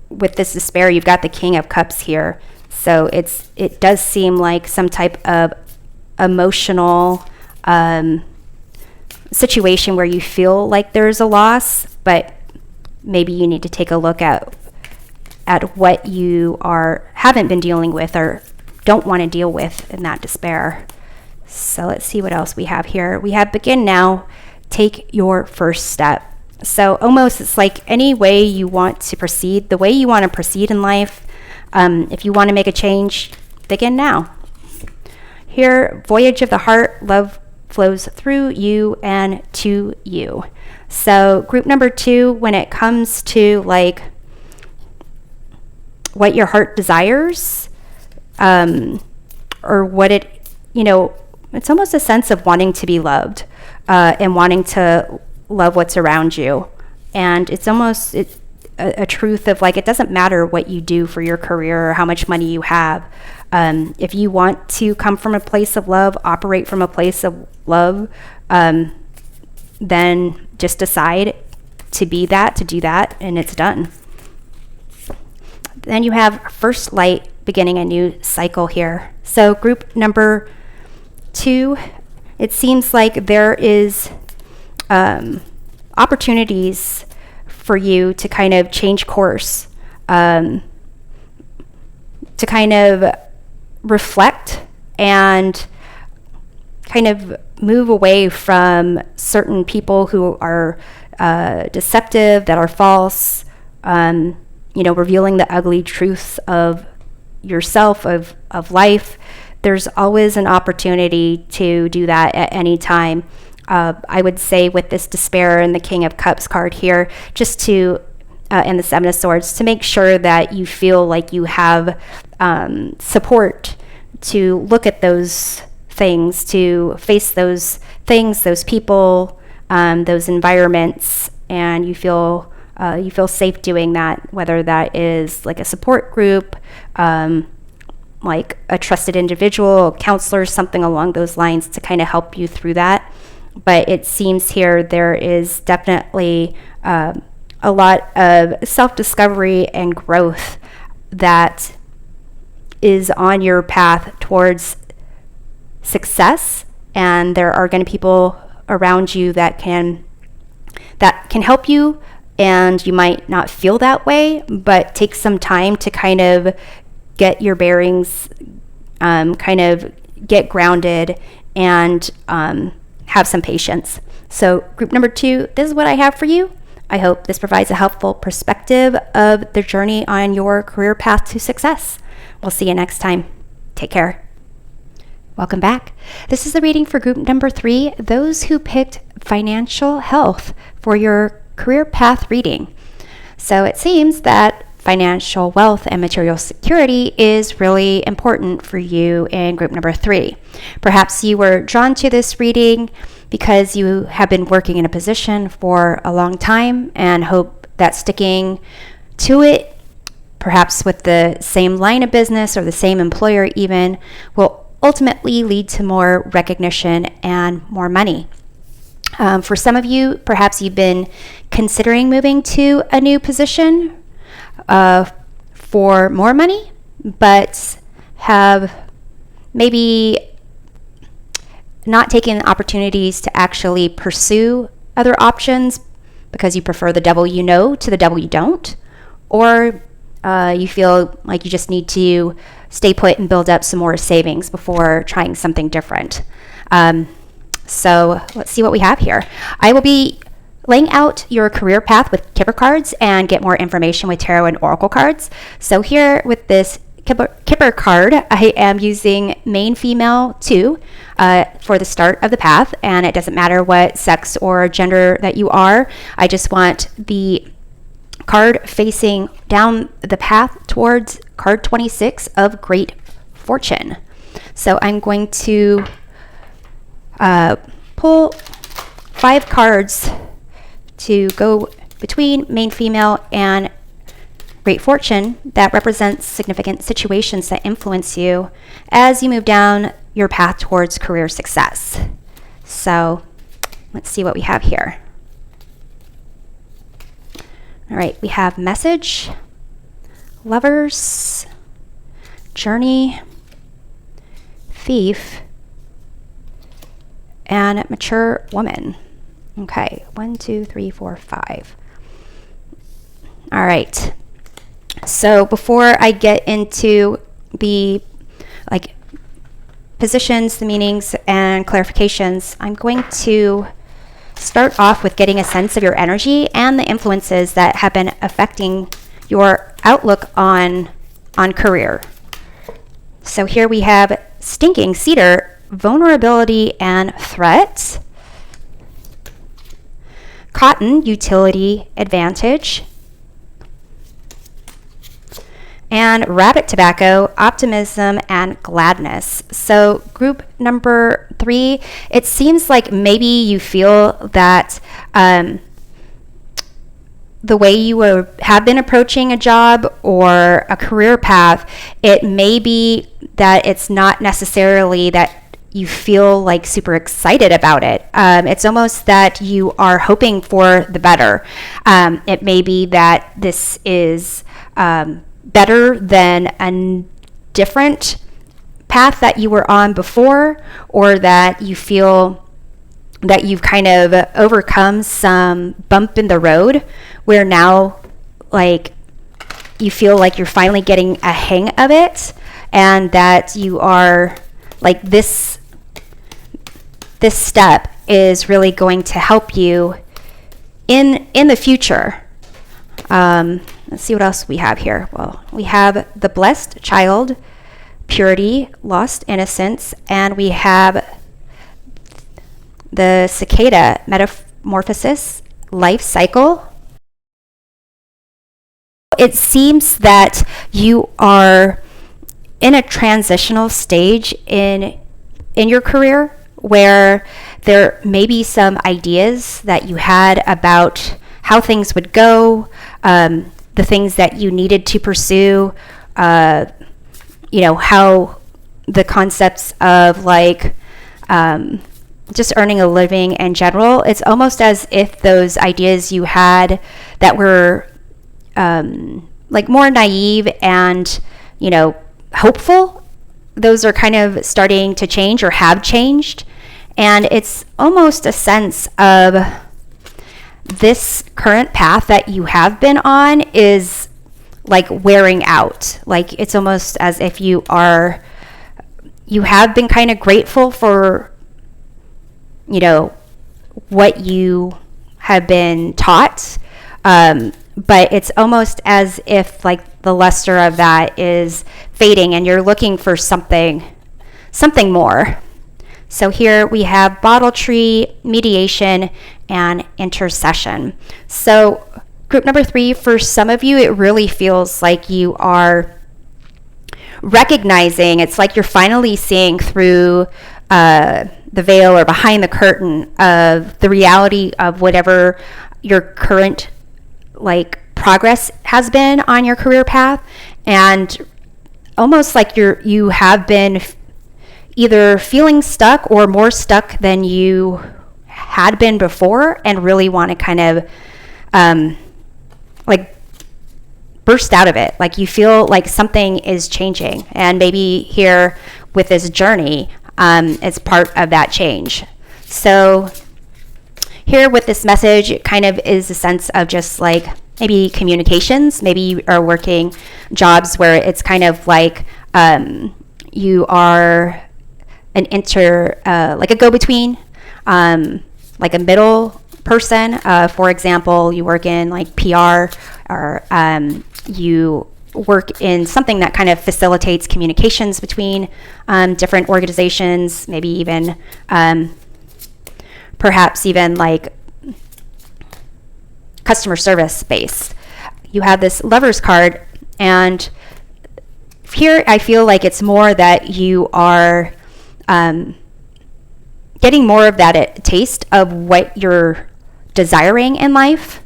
with this despair, you've got the King of Cups here. So it does seem like some type of emotional situation where you feel like there's a loss, but maybe you need to take a look at what you haven't been dealing with or don't want to deal with in that despair. So let's see what else we have here. We have begin now, take your first step. So almost it's like any way you want to proceed, the way you want to proceed in life. If you want to make a change, begin now. Here, voyage of the heart, love flows through you and to you. So group number 2, when it comes to like what your heart desires, or what it's almost a sense of wanting to be loved, and wanting to love what's around you. And it's almost a truth of like, it doesn't matter what you do for your career or how much money you have. If you want to come from a place of love, operate from a place of love, then just decide to be that, to do that, and it's done. Then you have first light, beginning a new cycle here. So group number 2, it seems like there is opportunities for you to kind of change course, to kind of reflect and kind of move away from certain people who are deceptive, that are false, revealing the ugly truths of yourself, of life. There's always an opportunity to do that at any time. I would say with this despair and the King of Cups card here, just to, and the Seven of Swords, to make sure that you feel like you have support to look at those things, to face those things, those people, those environments, and you feel safe doing that, whether that is like a support group, like a trusted individual, a counselor, something along those lines to kind of help you through that. but it seems here there is definitely a lot of self-discovery and growth that is on your path towards success, and there are going to be people around you that can help you, and you might not feel that way, but take some time to kind of get your bearings, kind of get grounded, and have some patience. So group number 2, this is what I have for you. I hope this provides a helpful perspective of the journey on your career path to success. We'll see you next time. Take care. Welcome back. This is the reading for group number 3, those who picked financial health for your career path reading. So it seems that financial wealth and material security is really important for you in group number 3. Perhaps you were drawn to this reading because you have been working in a position for a long time and hope that sticking to it, perhaps with the same line of business or the same employer even, will ultimately lead to more recognition and more money. For some of you, perhaps you've been considering moving to a new position for more money, but have maybe not taken opportunities to actually pursue other options because you prefer the devil you know to the devil you don't, or you feel like you just need to stay put and build up some more savings before trying something different. So let's see what we have here. I will be laying out your career path with Kipper cards and get more information with tarot and oracle cards. So here with this Kipper card, I am using male female 2 for the start of the path, and it doesn't matter what sex or gender that you are. I just want the card facing down the path towards card 26 of Great Fortune. So I'm going to pull 5 cards to go between male female and Great Fortune that represents significant situations that influence you as you move down your path towards career success. So let's see what we have here. All right, we have Message, Lovers, Journey, Thief, and Mature Woman. Okay, 1, 2, 3, 4, 5. All right. So before I get into the positions, the meanings, and clarifications, I'm going to start off with getting a sense of your energy and the influences that have been affecting your outlook on career. So here we have Stinking Cedar, Vulnerability and Threat. Cotton, Utility, Advantage. And Rabbit Tobacco, Optimism and Gladness. So group number 3, it seems like maybe you feel that the way you have been approaching a job or a career path, it may be that it's not necessarily that you feel like super excited about it. It's almost that you are hoping for the better. It may be that this is better than a different path that you were on before, or that you feel that you've kind of overcome some bump in the road where now you feel like you're finally getting a hang of it, and that you are this step is really going to help you in the future. Let's see what else we have here. Well, we have the Blessed Child, Purity, Lost Innocence, and we have the Cicada, Metamorphosis, Life Cycle. It seems that you are in a transitional stage in your career where there may be some ideas that you had about how things would go, the things that you needed to pursue, how the concepts of just earning a living in general, it's almost as if those ideas you had that were like more naive and, hopeful, those are kind of starting to change or have changed. And it's almost a sense of this current path that you have been on is like wearing out. Like it's almost as if you have been kind of grateful for, what you have been taught. But it's almost as if like the luster of that is fading and you're looking for something more. So here we have bottle tree, mediation, and intercession. So group number 3, for some of you, it really feels like you are recognizing, it's like you're finally seeing through the veil or behind the curtain of the reality of whatever your current like progress has been on your career path, and almost like you have been either feeling stuck or more stuck than you had been before, and really want to kind of like burst out of it. Like you feel like something is changing, and maybe here with this journey, it's part of that change. So here with this message, it kind of is a sense of just like maybe communications. Maybe you are working jobs where it's kind of like you are an like a go-between, like a middle person. For example, you work in like PR, or you work in something that kind of facilitates communications between different organizations, maybe even perhaps even like customer service based. You have this Lover's card, and here I feel like it's more that you are getting more of that taste of what you're desiring in life.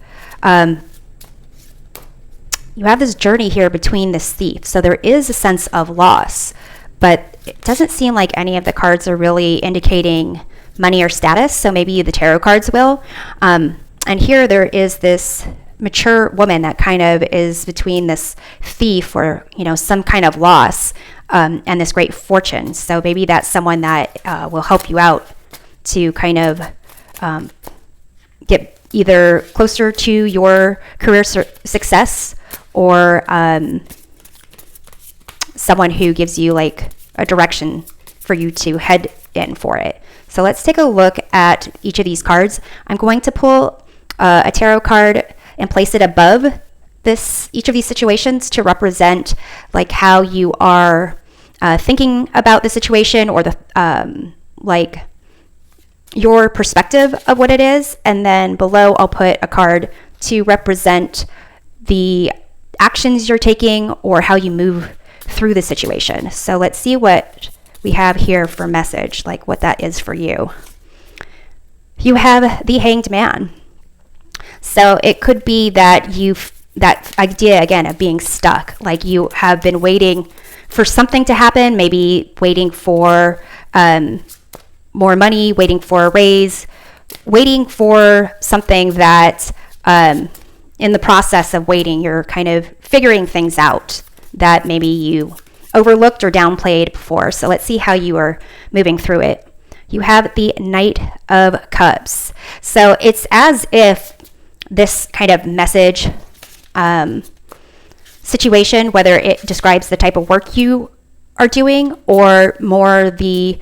You have this journey here between this thief, so there is a sense of loss, but it doesn't seem like any of the cards are really indicating money or status, so maybe the tarot cards will. And here there is this mature woman that kind of is between this thief or some kind of loss and this great fortune. So maybe that's someone that will help you out to kind of get either closer to your career success, or someone who gives you like a direction for you to head in for it. So let's take a look at each of these cards. I'm going to pull a tarot card and place it above each of these situations to represent like how you are thinking about the situation, or the like your perspective of what it is. And then below I'll put a card to represent the actions you're taking or how you move through the situation. So let's see what we have here for message, like what that is for you. You have the Hanged Man. So it could be that that idea again of being stuck, like you have been waiting for something to happen, maybe waiting for more money, waiting for a raise, waiting for something that in the process of waiting, you're kind of figuring things out that maybe you overlooked or downplayed before. So let's see how you are moving through it. You have the Knight of Cups. So it's as if this kind of message situation, whether it describes the type of work you are doing or more the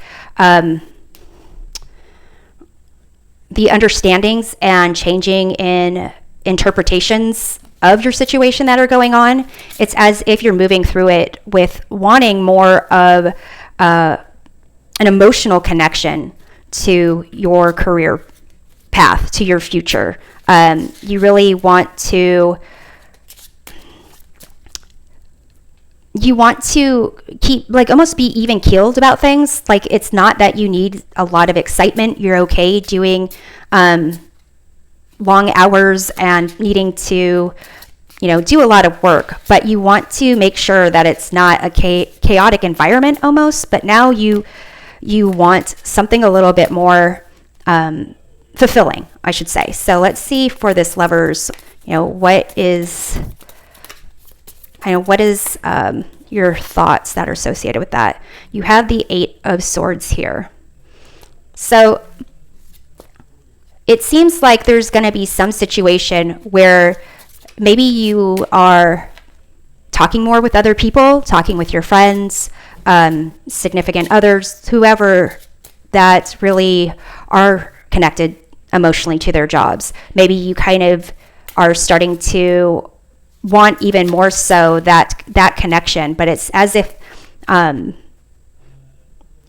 understandings and changing in interpretations of your situation that are going on, it's as if you're moving through it with wanting more of an emotional connection to your career path, to your future. You really want to keep, like, almost be even keeled about things. Like, it's not that you need a lot of excitement. You're okay doing long hours and needing to, do a lot of work, but you want to make sure that it's not a chaotic environment almost. But now you want something a little bit more fulfilling, I should say. So let's see for this Lovers, what is your thoughts that are associated with that. You have the 8 of Swords here. So it seems like there's going to be some situation where maybe you are talking more with other people, talking with your friends, significant others, whoever that really are connected emotionally to their jobs. Maybe you kind of are starting to want even more so that connection, but it's as if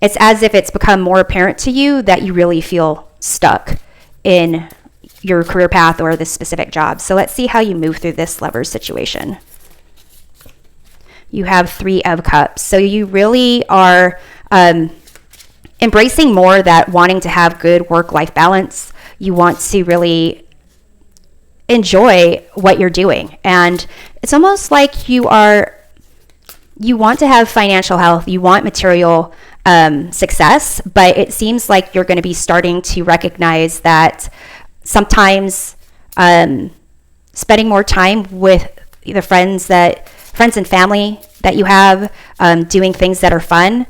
it's become more apparent to you that you really feel stuck in your career path or this specific job. So let's see how you move through this Lovers situation. You have 3 of Cups. So you really are embracing more that wanting to have good work-life balance. You want to really enjoy what you're doing. And it's almost like you want to have financial health, you want material success, but it seems like you're going to be starting to recognize that sometimes spending more time with the friends and family that you have, doing things that are fun,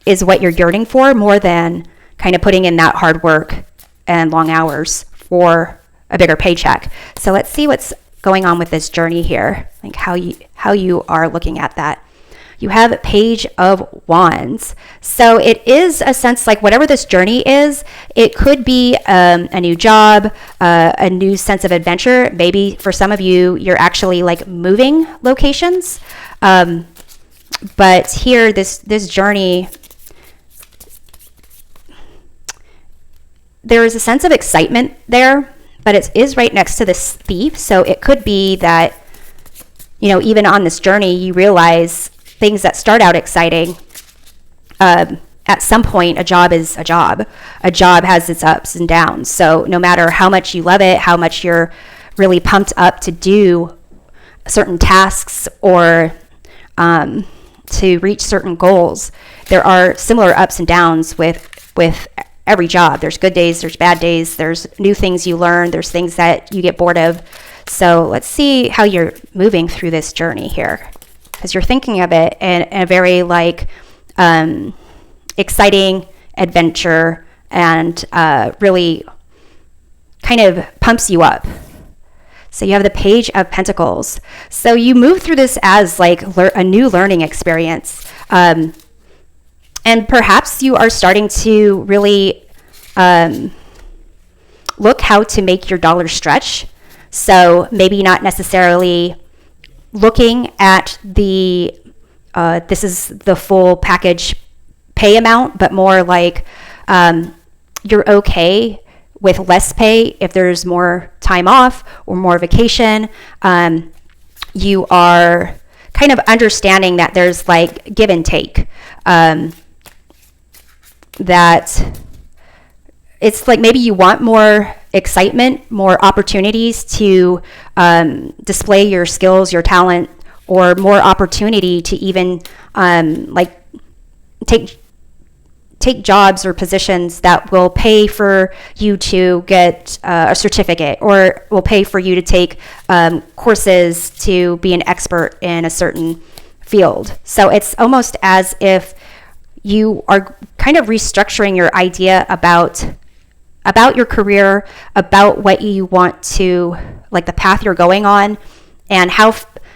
is what you're yearning for, more than kind of putting in that hard work and long hours for a bigger paycheck. So let's see what's going on with this journey here, like how you are looking at that. You have Page of Wands. So it is a sense like whatever this journey is, it could be a new job, a new sense of adventure. Maybe for some of you, you're actually like moving locations. But here, this journey, there is a sense of excitement there, but it is right next to this Thief. So it could be that, even on this journey, you realize things that start out exciting, at some point, a job is a job. A job has its ups and downs. So no matter how much you love it, how much you're really pumped up to do certain tasks or to reach certain goals, there are similar ups and downs with every job. There's good days, there's bad days, there's new things you learn, there's things that you get bored of. So let's see how you're moving through this journey here, because you're thinking of it in a very exciting adventure and really kind of pumps you up. So you have the Page of Pentacles. So you move through this as like a new learning experience. And perhaps you are starting to really look how to make your dollar stretch. So maybe not necessarily looking at this is the full package pay amount, but more like you're okay with less pay if there's more time off or more vacation. You are kind of understanding that there's like give and take. That it's like maybe you want more excitement, more opportunities to display your skills, your talent, or more opportunity to even take jobs or positions that will pay for you to get a certificate, or will pay for you to take courses to be an expert in a certain field. So it's almost as if you are kind of restructuring your idea about your career, about what you want to, like the path you're going on, and how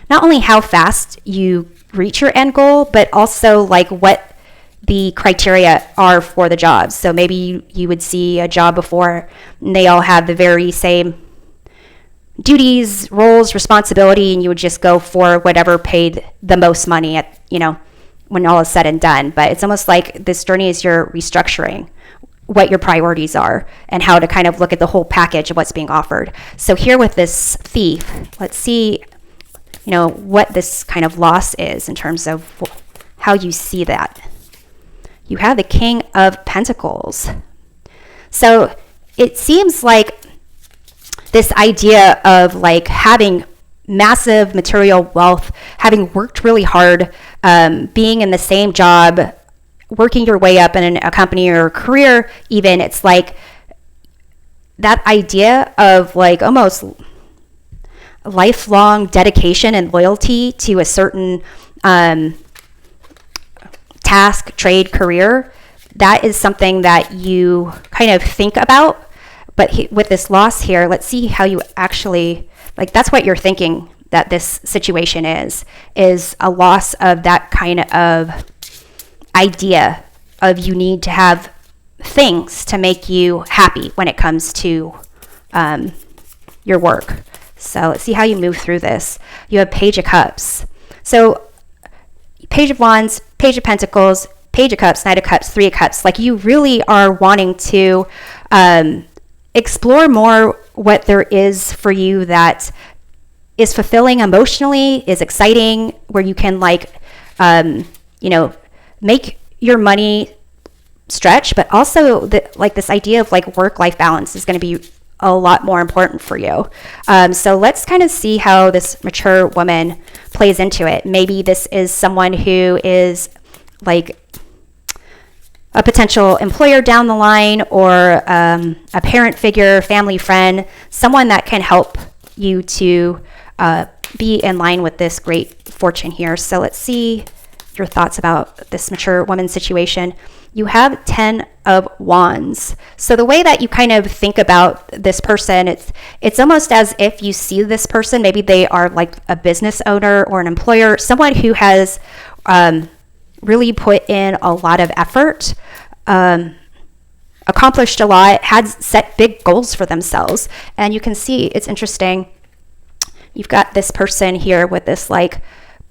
not only how fast you reach your end goal, but also like what the criteria are for the jobs. So maybe you would see a job before and they all have the very same duties, roles, responsibility, and you would just go for whatever paid the most money at, when all is said and done. But it's almost like this journey is you're restructuring what your priorities are and how to kind of look at the whole package of what's being offered. So here with this Thief, let's see, what this kind of loss is in terms of how you see that. You have the King of Pentacles. So it seems like this idea of like having massive material wealth, having worked really hard, being in the same job working your way up in a company or a career, even, it's like that idea of like almost lifelong dedication and loyalty to a certain task, trade, career. That is something that you kind of think about. But with this loss here, let's see how you actually, like, that's what you're thinking that this situation is a loss of that kind of idea of you need to have things to make you happy when it comes to your work. So let's see how you move through this. You have Page of Cups. So Page of Wands, Page of Pentacles, Page of Cups, Knight of Cups, Three of Cups. Like, you really are wanting to explore more what there is for you that is fulfilling emotionally, is exciting, where you can like, make your money stretch, but also like this idea of like work-life balance is going to be a lot more important for you. So let's kind of see how this mature woman plays into it. Maybe this is someone who is like a potential employer down the line, or a parent figure, family friend, someone that can help you to be in line with this great fortune here. So let's see your thoughts about this mature woman situation. You have 10 of Wands. So the way that you kind of think about this person, it's almost as if you see this person, maybe they are like a business owner or an employer, someone who has really put in a lot of effort, accomplished a lot, had set big goals for themselves. And you can see, it's interesting, you've got this person here with this like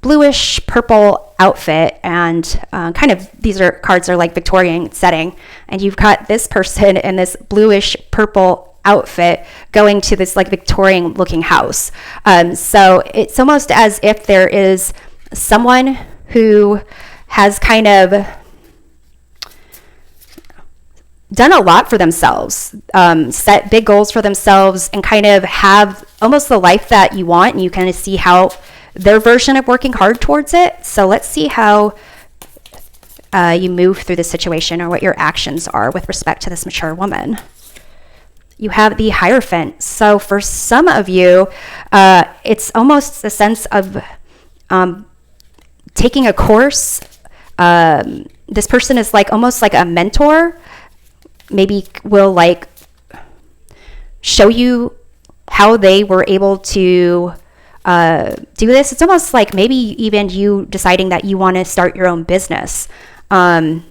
bluish purple outfit, and kind of these cards are like Victorian setting, and you've got this person in this bluish purple outfit going to this like Victorian looking house. So it's almost as if there is someone who has kind of done a lot for themselves, set big goals for themselves, and kind of have almost the life that you want, and you kind of see how their version of working hard towards it. So let's see how you move through this situation, or what your actions are with respect to this mature woman. You have the Hierophant. So for some of you, it's almost a sense of taking a course. This person is like almost like a mentor, maybe will like show you how they were able to do this. It's almost like maybe even you deciding that you want to start your own business, but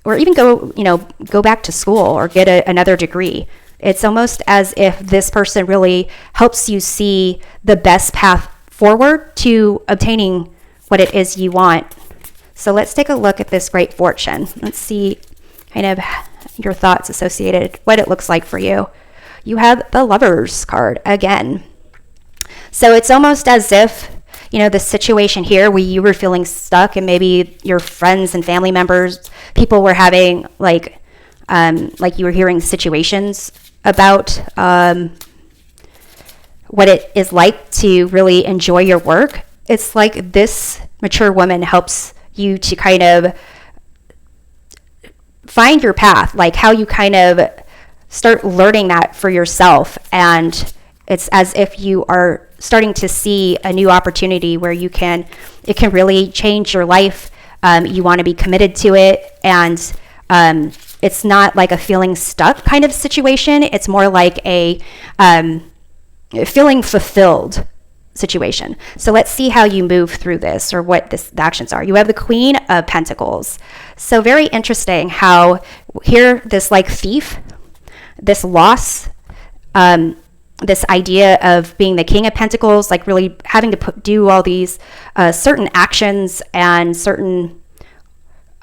or even go back to school or get another degree. It's almost as if this person really helps you see the best path forward to obtaining what it is you want. So let's take a look at this great fortune. Let's see kind of your thoughts associated, what it looks like for you. You have the Lovers card again. So it's almost as if, the situation here where you were feeling stuck, and maybe your friends and family members, people were having like you were hearing situations about what it is like to really enjoy your work. It's like this mature woman helps you to kind of find your path, like how you kind of start learning that for yourself. And it's as if you are starting to see a new opportunity where it can really change your life. You want to be committed to it, and it's not like a feeling stuck kind of situation. It's more like a feeling fulfilled situation. So let's see how you move through this, or what the actions are. You have the Queen of Pentacles. So very interesting how here this like thief, this loss, this idea of being the King of Pentacles, like really having to do all these certain actions and certain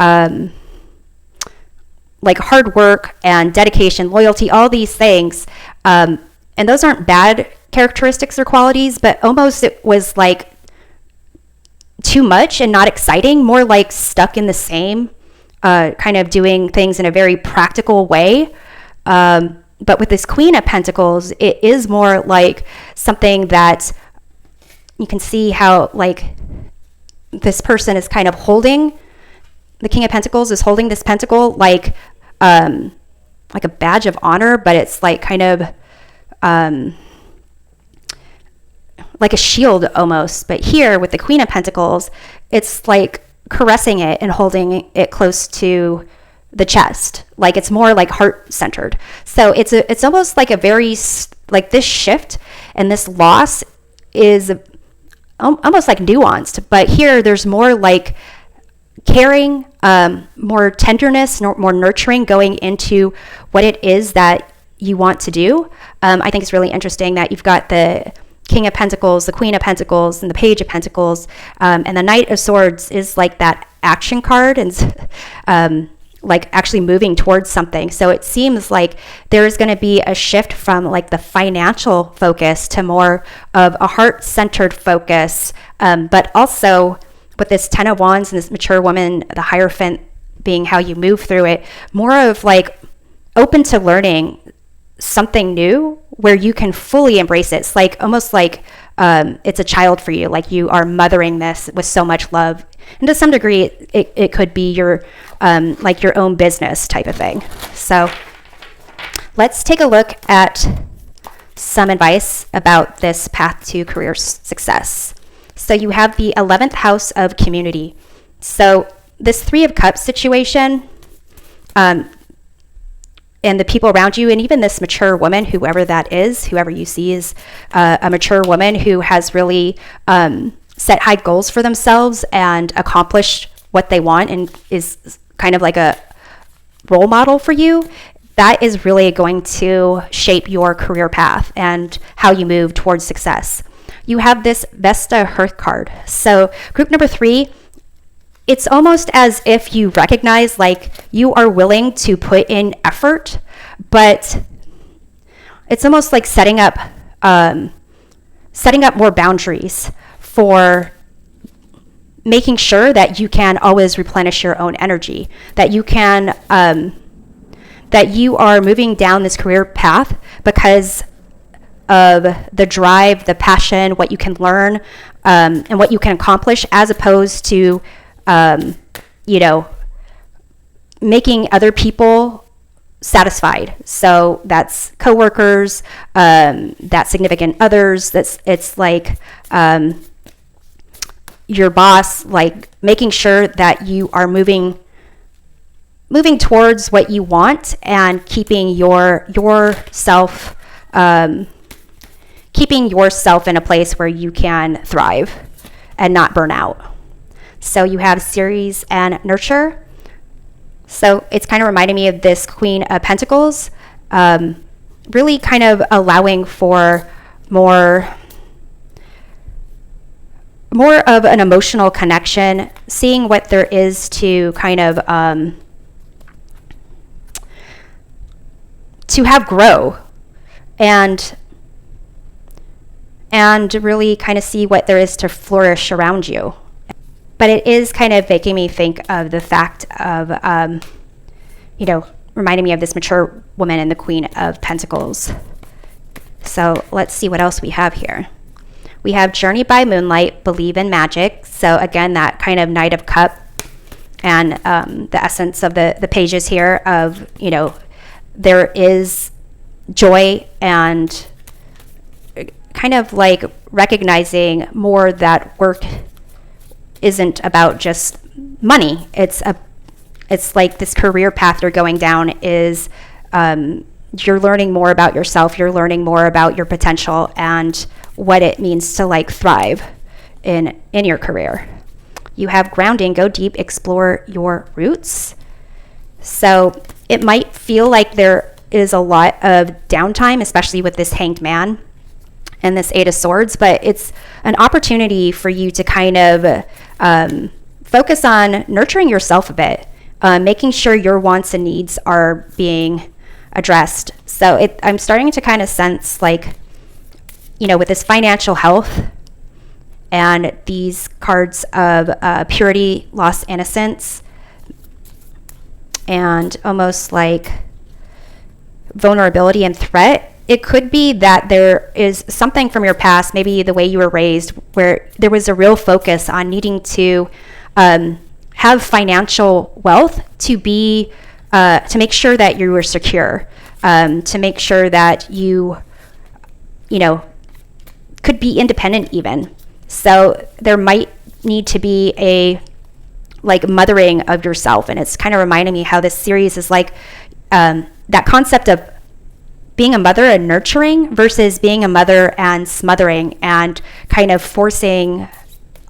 like hard work and dedication, loyalty, all these things. And those aren't bad characteristics or qualities, but almost it was like too much and not exciting, more like stuck in the same, kind of doing things in a very practical way. But with this Queen of Pentacles, it is more like something that you can see how like this person is kind of holding, the King of Pentacles is holding this pentacle like a badge of honor, but it's like kind of like a shield almost. But here with the Queen of Pentacles, it's like caressing it and holding it close to the chest, like it's more like heart centered. So it's almost like a very, like this shift and this loss is almost like nuanced, but here there's more like caring, more tenderness, more nurturing going into what it is that you want to do. I think it's really interesting that you've got the King of Pentacles, the Queen of Pentacles, and the Page of Pentacles, and the Knight of Swords is like that action card and like actually moving towards something. So it seems like there's going to be a shift from like the financial focus to more of a heart-centered focus, but also with this Ten of Wands and this mature woman, the Hierophant being how you move through it, more of like open to learning something new where you can fully embrace it. It's like almost like it's a child for you, like you are mothering this with so much love. And to some degree, it could be your like your own business type of thing. So let's take a look at some advice about this path to career success. So you have the 11th house of community. So this Three of Cups situation, and the people around you, and even this mature woman, whoever that is, whoever you see is a mature woman who has really set high goals for themselves and accomplished what they want and is kind of like a role model for you, that is really going to shape your career path and how you move towards success. You have this Vesta Hearth card. So group number 3, it's almost as if you recognize like you are willing to put in effort, but it's almost like setting up more boundaries for making sure that you can always replenish your own energy, that you can that you are moving down this career path because of the drive, the passion, what you can learn, and what you can accomplish, as opposed to making other people satisfied. So that's coworkers, that's significant others, it's like your boss, like making sure that you are moving towards what you want and keeping yourself in a place where you can thrive and not burn out. So you have Ceres and Nurture. So it's kind of reminding me of this Queen of Pentacles, really kind of allowing for more of an emotional connection, seeing what there is to kind of to have grow and really kind of see what there is to flourish around you. But it is kind of making me think of the fact of, reminding me of this mature woman and the Queen of Pentacles. So let's see what else we have here. We have Journey by Moonlight, Believe in Magic. So again, that kind of Knight of Cup and the essence of the pages here of, there is joy and kind of like recognizing more that work isn't about just money. It's like this career path you're going down is you're learning more about yourself, you're learning more about your potential and what it means to like thrive in your career. You have Grounding, Go Deep, Explore Your Roots. So it might feel like there is a lot of downtime, especially with this Hanged Man and this Eight of Swords, but it's an opportunity for you to kind of focus on nurturing yourself a bit, making sure your wants and needs are being addressed. So I'm starting to kind of sense like, with this financial health and these cards of purity, loss, innocence, and almost like vulnerability and threat, it could be that there is something from your past, maybe the way you were raised, where there was a real focus on needing to have financial wealth to be to make sure that you were secure, to make sure that you could be independent even. So there might need to be a mothering of yourself, and it's kind of reminding me how this series is like that concept of being a mother and nurturing versus being a mother and smothering and kind of forcing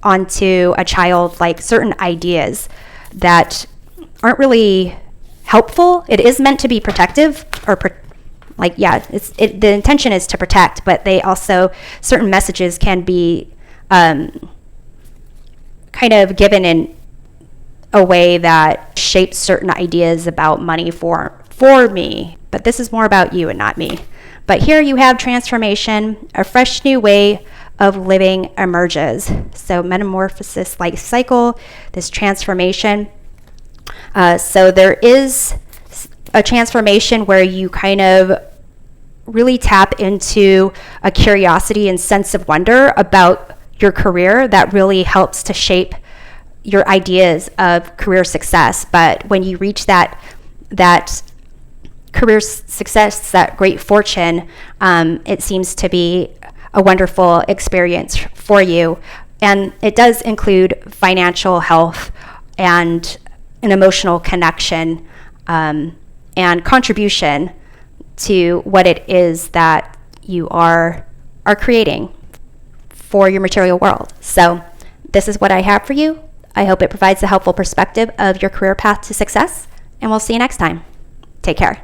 onto a child like certain ideas that aren't really helpful. It is meant to be protective, or the intention is to protect, but they also, certain messages can be kind of given in a way that shapes certain ideas about money for me. But this is more about you and not me. But here you have transformation, a fresh new way of living emerges. So metamorphosis, life cycle, this transformation. So there is a transformation where you kind of really tap into a curiosity and sense of wonder about your career that really helps to shape your ideas of career success. But when you reach that career success, that great fortune, it seems to be a wonderful experience for you. And it does include financial health and an emotional connection and contribution to what it is that you are creating for your material world. So this is what I have for you. I hope it provides a helpful perspective of your career path to success, and we'll see you next time. Take care.